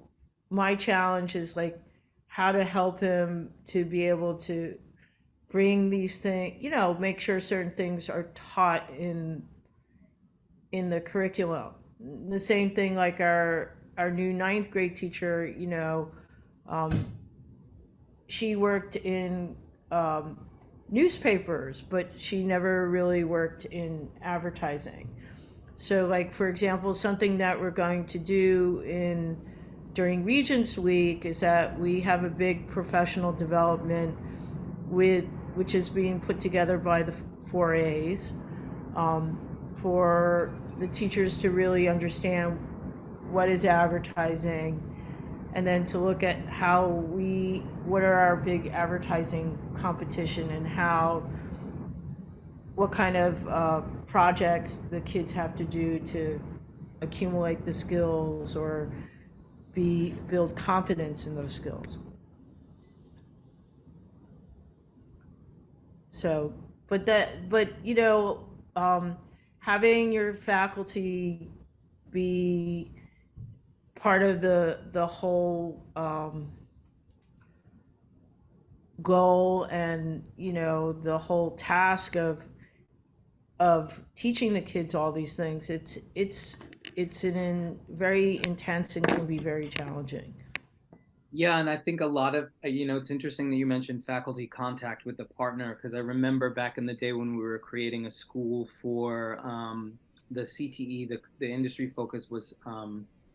my challenge is like how to help him to be able to bring these things, make sure certain things are taught in the curriculum. The same thing, like our new 9th grade teacher, um, she worked in newspapers, but she never really worked in advertising. So, like, for example, something that we're going to do during Regents Week is that we have a big professional development which is being put together by the 4As, for the teachers to really understand what is advertising, and then to look at what are our big advertising competition, and what kind of projects the kids have to do to accumulate the skills or build confidence in those skills. So, but having your faculty be part of the whole goal, and the whole task of teaching the kids all these things, it's very intense and can be very challenging. Yeah, and I think a lot of, it's interesting that you mentioned faculty contact with the partner, because I remember back in the day when we were creating a school for the CTE, the industry focus was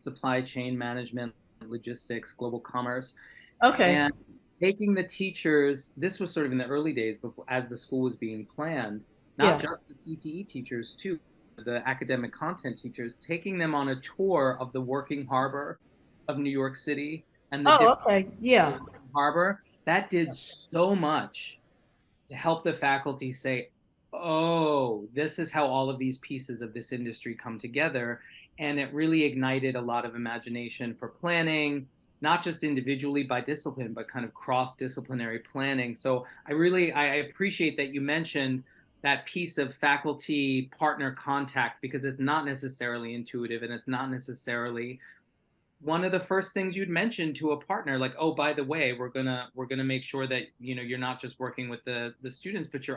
supply chain management, logistics, global commerce. Okay. And taking the teachers, this was sort of in the early days before, as the school was being planned, not just the CTE teachers too, the academic content teachers, taking them on a tour of the working harbor of New York City and the Okay. Yeah. harbor. That did so much to help the faculty say, oh, this is how all of these pieces of this industry come together. And it really ignited a lot of imagination for planning, not just individually by discipline, but kind of cross-disciplinary planning. So I appreciate that you mentioned that piece of faculty partner contact, because it's not necessarily intuitive, and it's not necessarily one of the first things you'd mention to a partner, like, oh, by the way, we're gonna make sure that you're not just working with the students, but you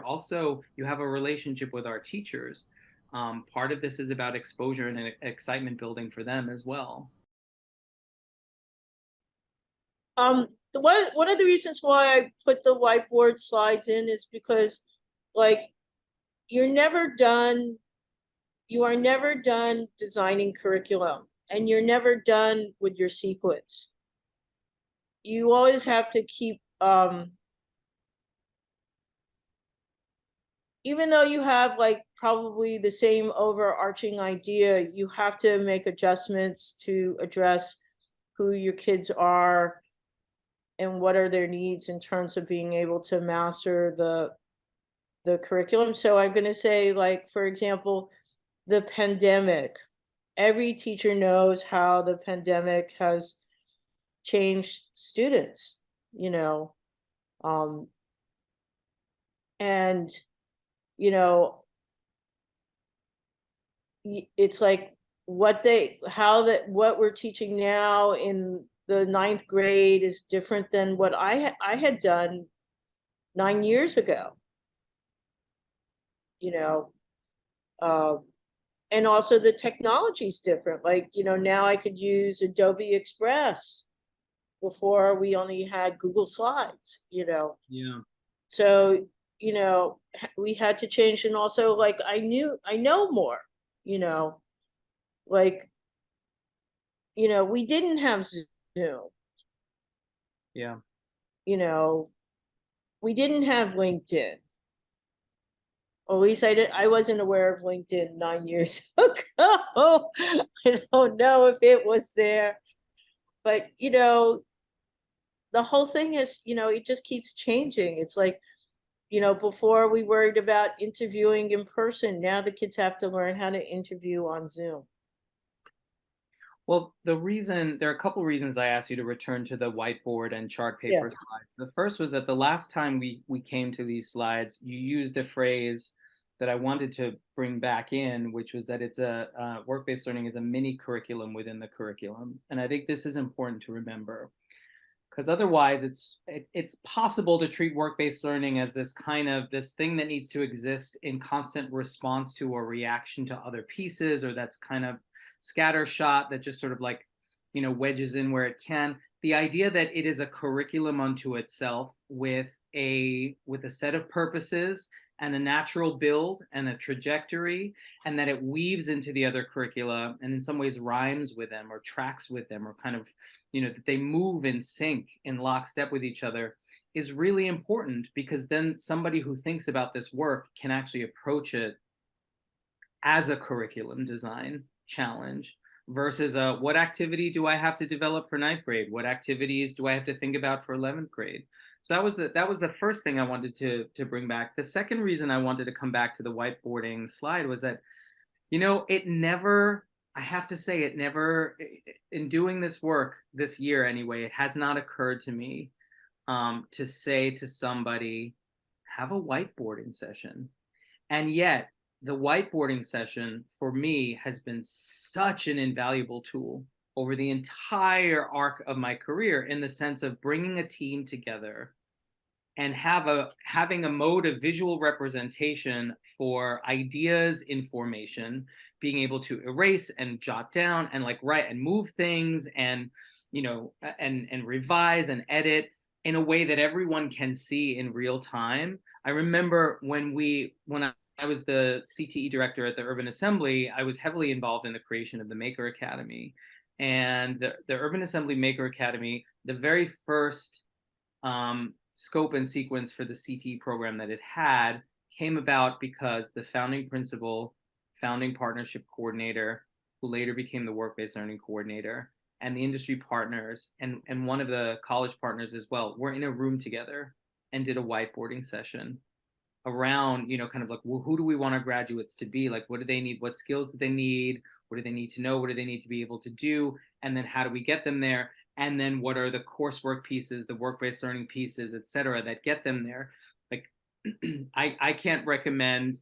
have a relationship with our teachers. Part of this is about exposure and excitement building for them as well. One of the reasons why I put the whiteboard slides in is because, like, you are never done designing curriculum, and you're never done with your sequence. You always have to keep, even though you have like probably the same overarching idea, you have to make adjustments to address who your kids are and what are their needs in terms of being able to master the curriculum. So I'm going to say, like, for example, the pandemic. Every teacher knows how the pandemic has changed students, you know, um, and you know, it's like what we're teaching now in the 9th grade is different than what I had done 9 years ago, you know. Uh, and also the technology's different. Like, now I could use Adobe Express. Before we only had Google Slides, Yeah. So, we had to change. And also, like, I know more, like, we didn't have Zoom, Yeah. We didn't have LinkedIn. Or at least I wasn't aware of LinkedIn 9 years ago. I don't know if it was there, but the whole thing is, it just keeps changing. It's like, before we worried about interviewing in person. Now the kids have to learn how to interview on Zoom. Well, there are a couple reasons I asked you to return to the whiteboard and chart paper slides. The first was that the last time we came to these slides, you used a phrase that I wanted to bring back in, which was that it's work-based learning is a mini curriculum within the curriculum. And I think this is important to remember, because otherwise it's possible to treat work-based learning as this thing that needs to exist in constant response to or reaction to other pieces, or that's kind of scattershot that just sort of like, wedges in where it can. The idea that it is a curriculum unto itself with a set of purposes and a natural build and a trajectory, and that it weaves into the other curricula and in some ways rhymes with them or tracks with them, or kind of, that they move in sync in lockstep with each other, is really important, because then somebody who thinks about this work can actually approach it as a curriculum design challenge versus what activity do I have to develop for 9th grade? What activities do I have to think about for 11th grade? So that was the first thing I wanted to bring back. The second reason I wanted to come back to the whiteboarding slide was that, it never, I have to say, it never, in doing this work this year anyway, it has not occurred to me to say to somebody, have a whiteboarding session. And yet, the whiteboarding session for me has been such an invaluable tool over the entire arc of my career, in the sense of bringing a team together and having a mode of visual representation for ideas in formation, being able to erase and jot down and like write and move things and and revise and edit in a way that everyone can see in real time. I remember when I was the CTE director at the Urban Assembly, I was heavily involved in the creation of the Maker Academy. And the Urban Assembly Maker Academy, the very first scope and sequence for the CTE program that it had, came about because the founding principal, founding partnership coordinator, who later became the work-based learning coordinator, and the industry partners and one of the college partners as well, were in a room together and did a whiteboarding session around, kind of like, well, who do we want our graduates to be? Like, what do they need? What skills do they need? What do they need to know? What do they need to be able to do? And then how do we get them there? And then what are the coursework pieces, the work-based learning pieces, et cetera, that get them there? Like, I can't recommend,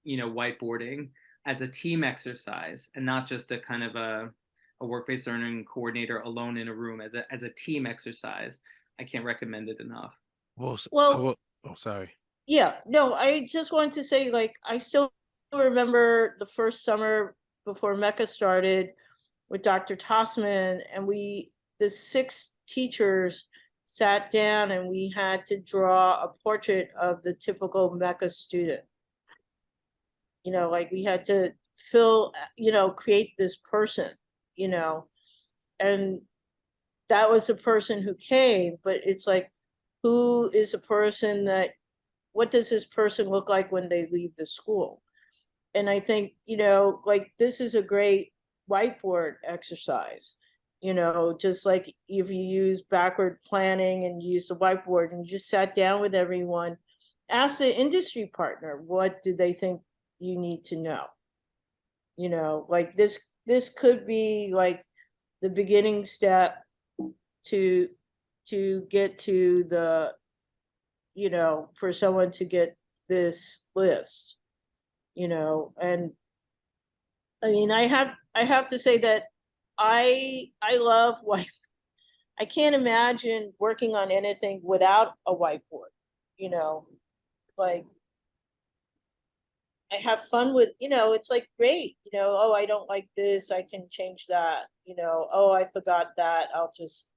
whiteboarding as a team exercise, and not just a kind of a work-based learning coordinator alone in a room, as a team exercise. I can't recommend it enough. Well, oh, sorry. Yeah, no, I just wanted to say, like, I still remember the first summer before MECA started with Dr. Tossman, and the 6 teachers sat down and we had to draw a portrait of the typical MECA student. Like, we had to create this person, and that was the person who came. But it's like, who is a person what does this person look like when they leave the school? And I think, like, this is a great whiteboard exercise, just like if you use backward planning and use the whiteboard and you just sat down with everyone, ask the industry partner, what do they think you need to know? Like this could be like the beginning step to get to the, for someone to get this list, and I mean, I have to say that I love white. I can't imagine working on anything without a whiteboard. Like I have fun with, it's like great, oh, I don't like this, I can change that, oh, I forgot that, I'll just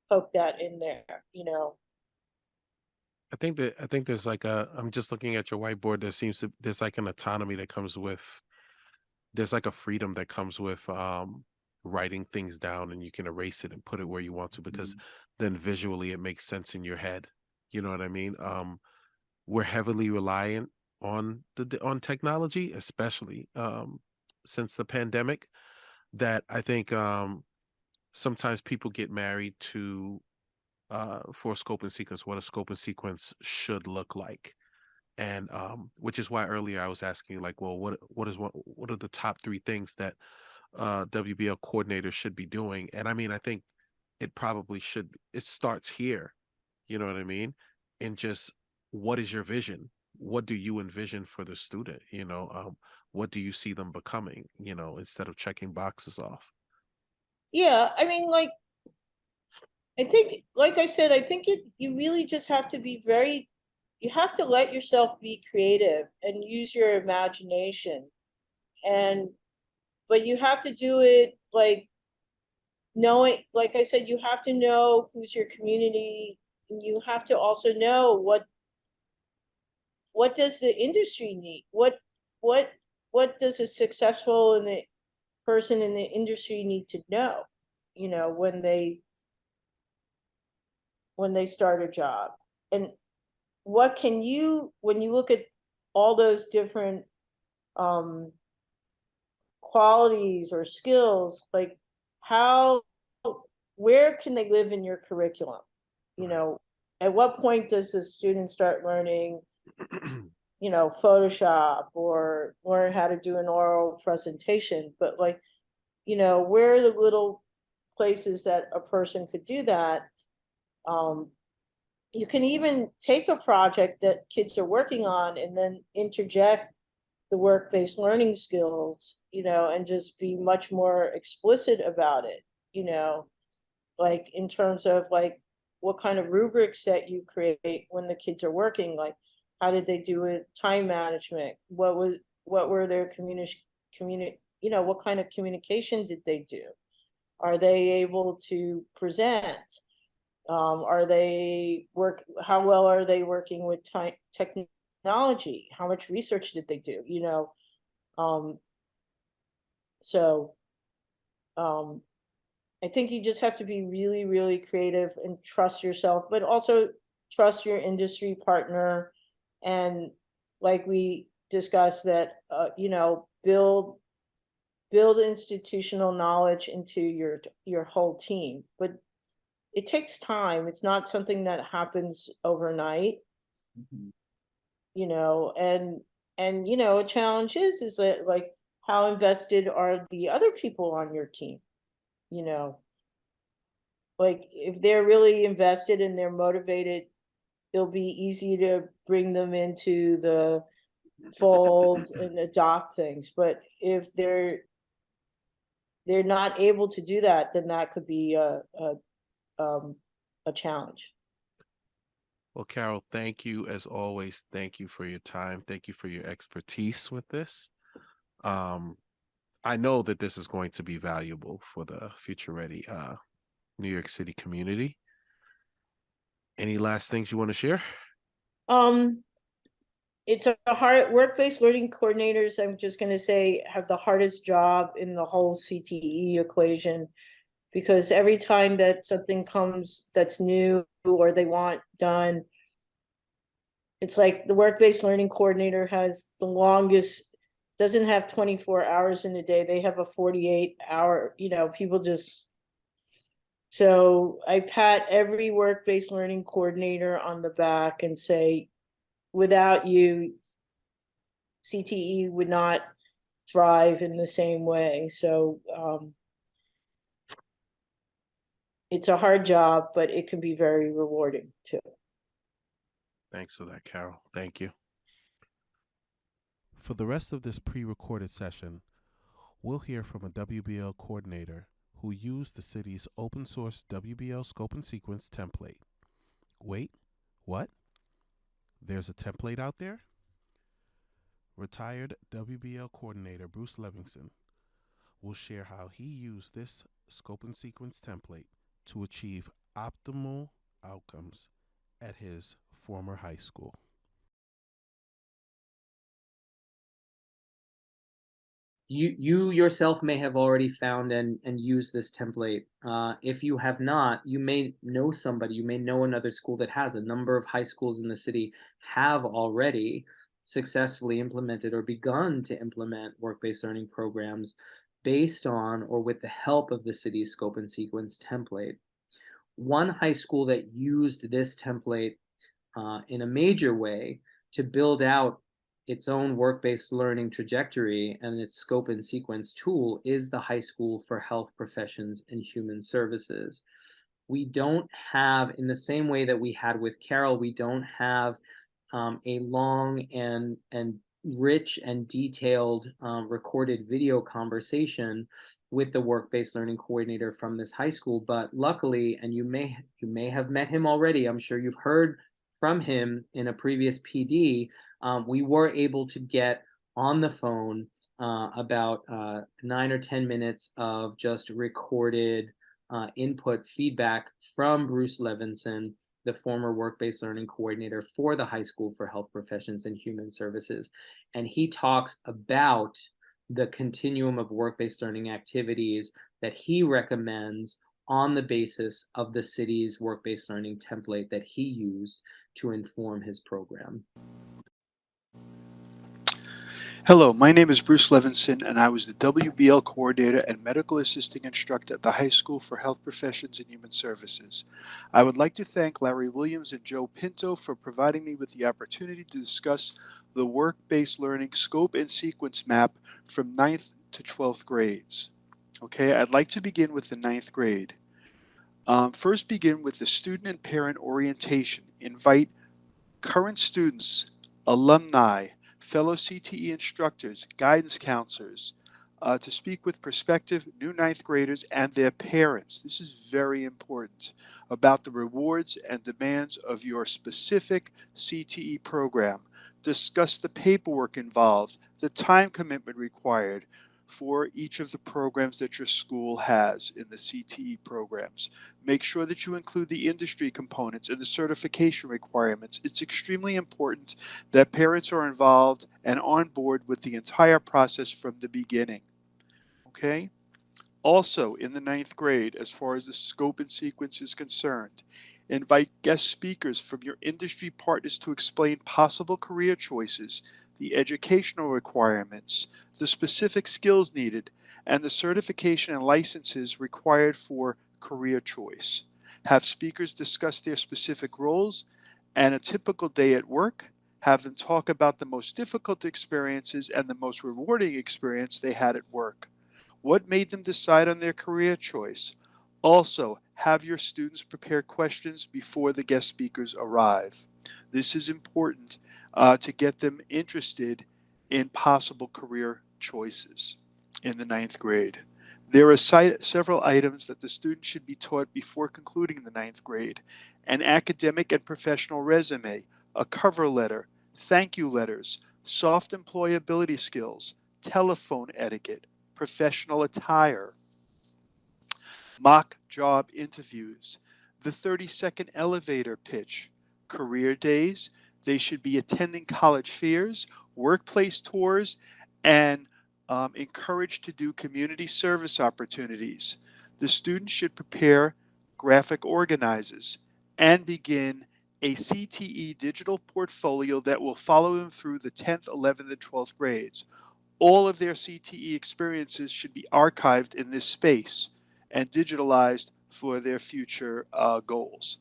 poke that in there. I think there's like I'm just looking at your whiteboard. There's like an autonomy that comes with, there's like a freedom that comes with writing things down, and you can erase it and put it where you want to, because then visually it makes sense in your head. You know what I mean? We're heavily reliant on on technology, especially since the pandemic, that I think sometimes people get married to for a scope and sequence, what a scope and sequence should look like. And which is why earlier I was asking you, like, well, what are the top 3 things that WBL coordinators should be doing? And I mean, I think it probably should, it starts here, you know what I mean? And just, what is your vision? What do you envision for the student? What do you see them becoming, instead of checking boxes off? Yeah, I mean, like, I think, like I said, I think you really just have to be you have to let yourself be creative and use your imagination. But you have to do it like knowing, like I said, you have to know who's your community, and you have to also know what does the industry need? What does a successful person in the industry need to know, when they start a job? And what can you, when you look at all those different qualities or skills, like where can they live in your curriculum? At what point does the student start learning, Photoshop, or learn how to do an oral presentation? But like, where are the little places that a person could do that? You can even take a project that kids are working on and then interject the work-based learning skills, and just be much more explicit about it, like in terms of like what kind of rubrics that you create when the kids are working, like how did they do it, time management, what were their what kind of communication did they do, are they able to present, how well are they working with technology, how much research did they do, so I think you just have to be really, really creative and trust yourself, but also trust your industry partner. And like we discussed that, build institutional knowledge into your whole team. But it takes time. It's not something that happens overnight. And a challenge is that, like, how invested are the other people on your team? Like if they're really invested and they're motivated, it'll be easy to bring them into the fold and adopt things. But if they're not able to do that, then that could be a challenge. Well, Carol, thank you as always. Thank you for your time. Thank you for your expertise with this. I know that this is going to be valuable for the Future Ready New York City community. Any last things you want to share? It's a hard work-based learning coordinators, I'm just going to say, have the hardest job in the whole CTE equation, because every time that something comes that's new or they want done, it's like the work-based learning coordinator has the longest, doesn't have 24 hours in a day. They have a 48-hour, people just, So I pat every work-based learning coordinator on the back and say, without you, CTE would not thrive in the same way. So it's a hard job, but it can be very rewarding too. Thanks for that, Carol. Thank you. For the rest of this pre-recorded session, we'll hear from a WBL coordinator who used the city's open source WBL scope and sequence template. Wait, what? There's a template out there? Retired WBL coordinator Bruce Levinson will share how he used this scope and sequence template to achieve optimal outcomes at his former high school. You yourself may have already found and used this template. If you have not, you may know somebody, you may know another school that has. A number of high schools in the city have already successfully implemented or begun to implement work-based learning programs based on or with the help of the city's scope and sequence template. One high school that used this template in a major way to build out its own work-based learning trajectory and its scope and sequence tool is the High School for Health Professions and Human Services. We don't have, in the same way that we had with Carol, we don't have a long and rich and detailed recorded video conversation with the work-based learning coordinator from this high school. But luckily, and you may have met him already, I'm sure you've heard from him in a previous PD, we were able to get on the phone about 9 or 10 minutes of just recorded input feedback from Bruce Levinson, the former work-based learning coordinator for the High School for Health Professions and Human Services. And he talks about the continuum of work-based learning activities that he recommends on the basis of the city's work-based learning template that he used to inform his program. Hello, my name is Bruce Levinson, and I was the WBL coordinator and medical assisting instructor at the High School for Health Professions and Human Services. I would like to thank Larry Williams and Joe Pinto for providing me with the opportunity to discuss the work-based learning scope and sequence map from 9th to 12th grades. Okay, I'd like to begin with the 9th grade. First, begin with the student and parent orientation. Invite current students, alumni, fellow CTE instructors, guidance counselors to speak with prospective new 9th graders and their parents. This is very important about the rewards and demands of your specific CTE program. Discuss the paperwork involved, the time commitment required for each of the programs that your school has in the CTE programs. Make sure that you include the industry components and the certification requirements. It's extremely important that parents are involved and on board with the entire process from the beginning. Okay? Also, in the 9th grade, as far as the scope and sequence is concerned, invite guest speakers from your industry partners to explain possible career choices, the educational requirements, the specific skills needed, and the certification and licenses required for career choice. Have speakers discuss their specific roles and a typical day at work. Have them talk about the most difficult experiences and the most rewarding experience they had at work. What made them decide on their career choice? Also, have your students prepare questions before the guest speakers arrive. This is important to get them interested in possible career choices in the 9th grade. There are several items that the student should be taught before concluding the 9th grade: an academic and professional resume, a cover letter, thank you letters, soft employability skills, telephone etiquette, professional attire, mock job interviews, the 30-second elevator pitch, career days. They should be attending college fairs, workplace tours, and encouraged to do community service opportunities. The students should prepare graphic organizers and begin a CTE digital portfolio that will follow them through the 10th, 11th, and 12th grades. All of their CTE experiences should be archived in this space and digitalized for their future goals.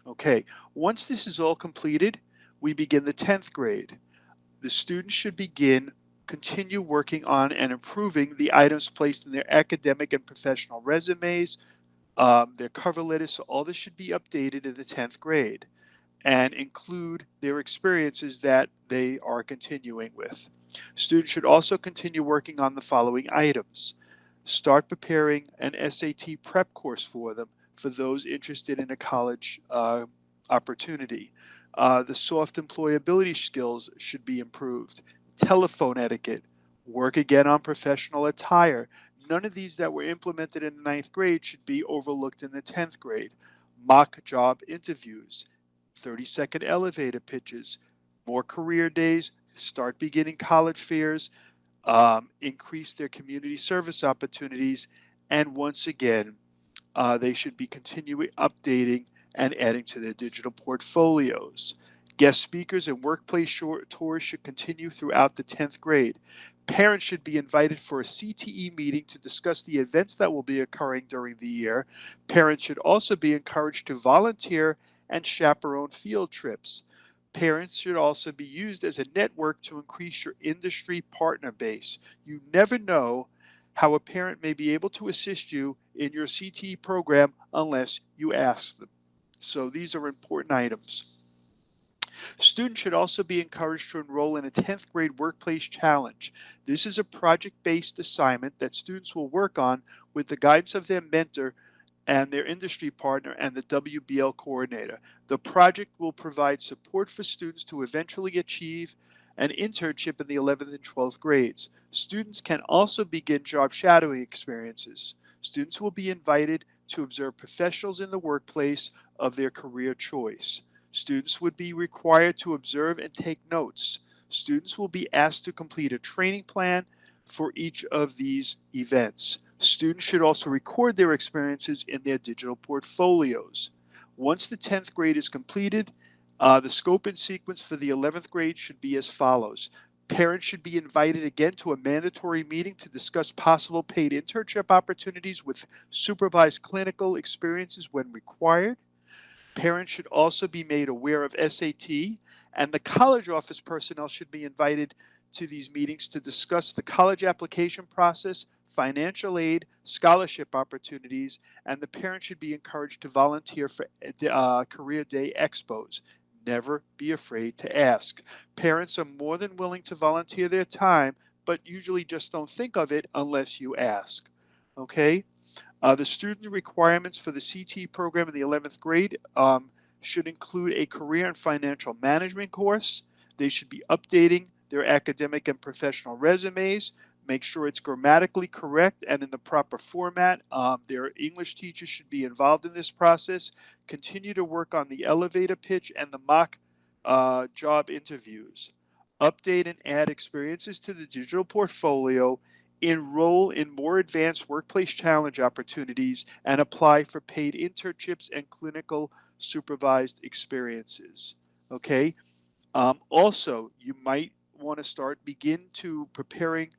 Okay, once this is all completed, we begin the 10th grade. The students should continue working on and improving the items placed in their academic and professional resumes, their cover letters, so all this should be updated in the 10th grade and include their experiences that they are continuing with. Students should also continue working on the following items. Start preparing an SAT prep course for them for those interested in a college opportunity. The soft employability skills should be improved. Telephone etiquette, work again on professional attire. None of these that were implemented in the 9th grade should be overlooked in the 10th grade. Mock job interviews, 30-second elevator pitches, more career days, start beginning college fairs, increase their community service opportunities, and once again, they should be continuing updating and adding to their digital portfolios. Guest speakers and workplace tours should continue throughout the 10th grade. Parents should be invited for a CTE meeting to discuss the events that will be occurring during the year. Parents should also be encouraged to volunteer and chaperone field trips. Parents should also be used as a network to increase your industry partner base. You never know how a parent may be able to assist you in your CTE program unless you ask them. So these are important items. Students should also be encouraged to enroll in a 10th grade workplace challenge. This is a project-based assignment that students will work on with the guidance of their mentor and their industry partner and the WBL coordinator. The project will provide support for students to eventually achieve an internship in the 11th and 12th grades. Students can also begin job shadowing experiences. Students will be invited to observe professionals in the workplace of their career choice. Students would be required to observe and take notes. Students will be asked to complete a training plan for each of these events. Students should also record their experiences in their digital portfolios. Once the 10th grade is completed, the scope and sequence for the 11th grade should be as follows. Parents should be invited again to a mandatory meeting to discuss possible paid internship opportunities with supervised clinical experiences when required. Parents should also be made aware of SAT, and the college office personnel should be invited to these meetings to discuss the college application process, financial aid, scholarship opportunities, and the parents should be encouraged to volunteer for career day expos. Never be afraid to ask. Parents are more than willing to volunteer their time, but usually just don't think of it unless you ask. Okay? The student requirements for the CT program in the 11th grade should include a career and financial management course. They should be updating their academic and professional resumes. Make sure it's grammatically correct and in the proper format. Their English teachers should be involved in this process. Continue to work on the elevator pitch and the mock job interviews. Update and add experiences to the digital portfolio, enroll in more advanced workplace challenge opportunities, and apply for paid internships and clinical supervised experiences. Okay. Also, you might want to begin to preparing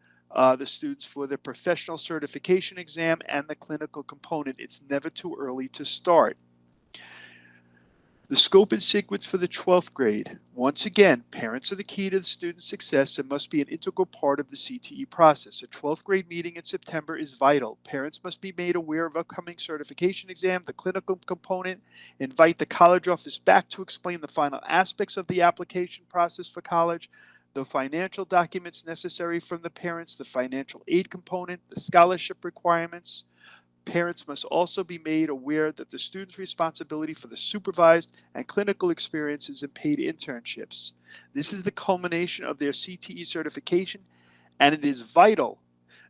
the students for the professional certification exam and the clinical component. It's never too early to start. The scope and sequence for the 12th grade. Once again, parents are the key to the student's success and must be an integral part of the CTE process. A 12th grade meeting in September is vital. Parents must be made aware of upcoming certification exam, the clinical component, invite the college office back to explain the final aspects of the application process for college, the financial documents necessary from the parents, the financial aid component, the scholarship requirements. Parents must also be made aware that the student's responsibility for the supervised and clinical experiences and paid internships. This is the culmination of their CTE certification, and it is vital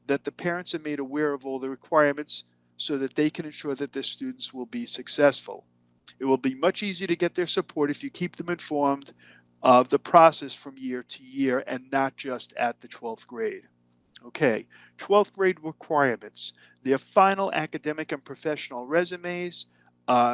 that the parents are made aware of all the requirements so that they can ensure that their students will be successful. It will be much easier to get their support if you keep them informed of the process from year to year and not just at the 12th grade. Okay, 12th grade requirements. Their final academic and professional resumes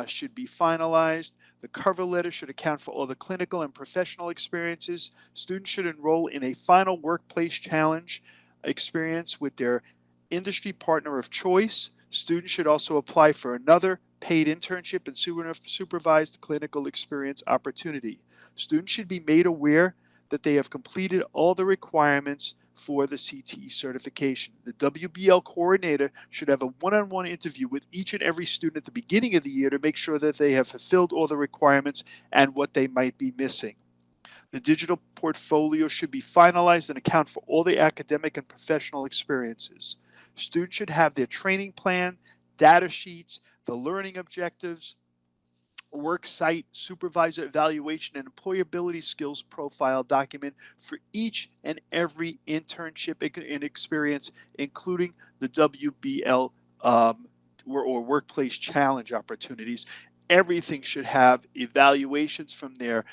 should be finalized. The cover letter should account for all the clinical and professional experiences. Students should enroll in a final workplace challenge experience with their industry partner of choice. Students should also apply for another paid internship and supervised clinical experience opportunity. Students should be made aware that they have completed all the requirements for the CTE certification. The WBL coordinator should have a one-on-one interview with each and every student at the beginning of the year to make sure that they have fulfilled all the requirements and what they might be missing. The digital portfolio should be finalized and account for all the academic and professional experiences. Students should have their training plan, data sheets, the learning objectives, work site, supervisor evaluation, and employability skills profile document for each and every internship and experience, including the WBL or workplace challenge opportunities. Everything should have evaluations from their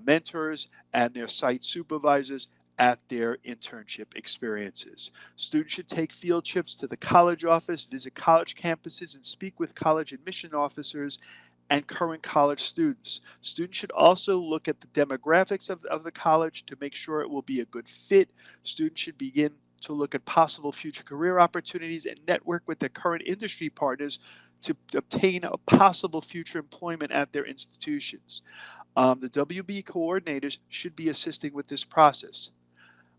mentors and their site supervisors at their internship experiences. Students should take field trips to the college office, visit college campuses, and speak with college admission officers and current college students. Students should also look at the demographics of the college to make sure it will be a good fit. Students should begin to look at possible future career opportunities and network with their current industry partners to obtain a possible future employment at their institutions. The WB coordinators should be assisting with this process.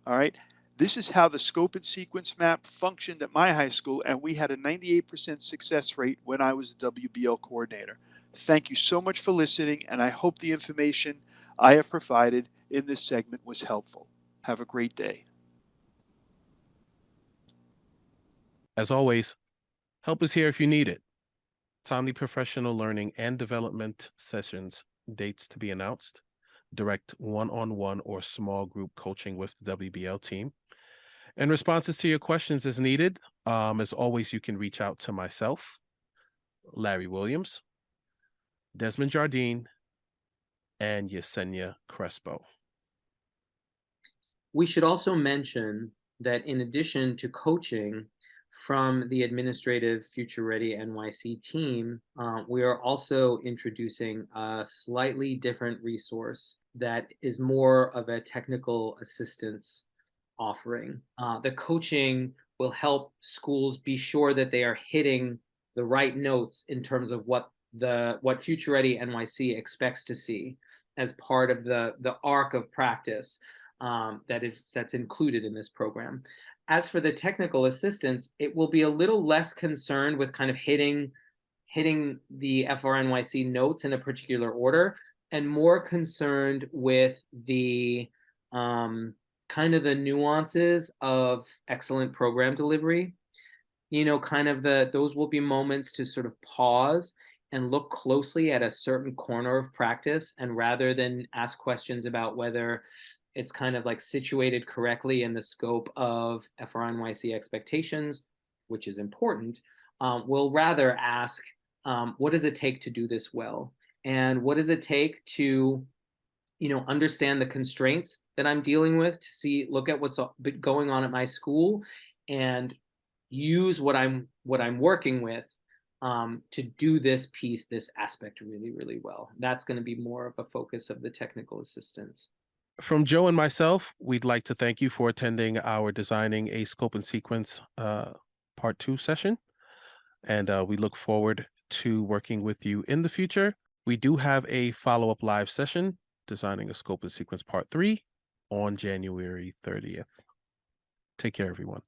All right. This is how the scope and sequence map functioned at my high school, and we had a 98% success rate when I was the WBL coordinator. Thank you so much for listening, and I hope the information I have provided in this segment was helpful. Have a great day. As always, help is here if you need it. Timely professional learning and development sessions, dates to be announced, direct one-on-one or small group coaching with the WBL team, and responses to your questions as needed. As always, you can reach out to myself, Larry Williams, Desmond Jardine, and Yesenia Crespo. We should also mention that in addition to coaching from the administrative Future Ready NYC team, we are also introducing a slightly different resource that is more of a technical assistance offering. The coaching will help schools be sure that they are hitting the right notes in terms of what Future Ready NYC expects to see as part of the arc of practice that's included in this program. As for the technical assistance, it will be a little less concerned with kind of hitting the FRNYC notes in a particular order, and more concerned with the kind of the nuances of excellent program delivery. You know, kind of those will be moments to sort of pause and look closely at a certain corner of practice, and rather than ask questions about whether it's kind of like situated correctly in the scope of FRNYC expectations, which is important, we'll rather ask, what does it take to do this well? And what does it take to, understand the constraints that I'm dealing with, to look at what's going on at my school, and use what I'm working with to do this piece, this aspect really, really well. That's going to be more of a focus of the technical assistance. From Joe and myself, we'd like to thank you for attending our Designing a Scope and Sequence Part 2 session. And we look forward to working with you in the future. We do have a follow-up live session, Designing a Scope and Sequence Part 3, on January 30th. Take care, everyone.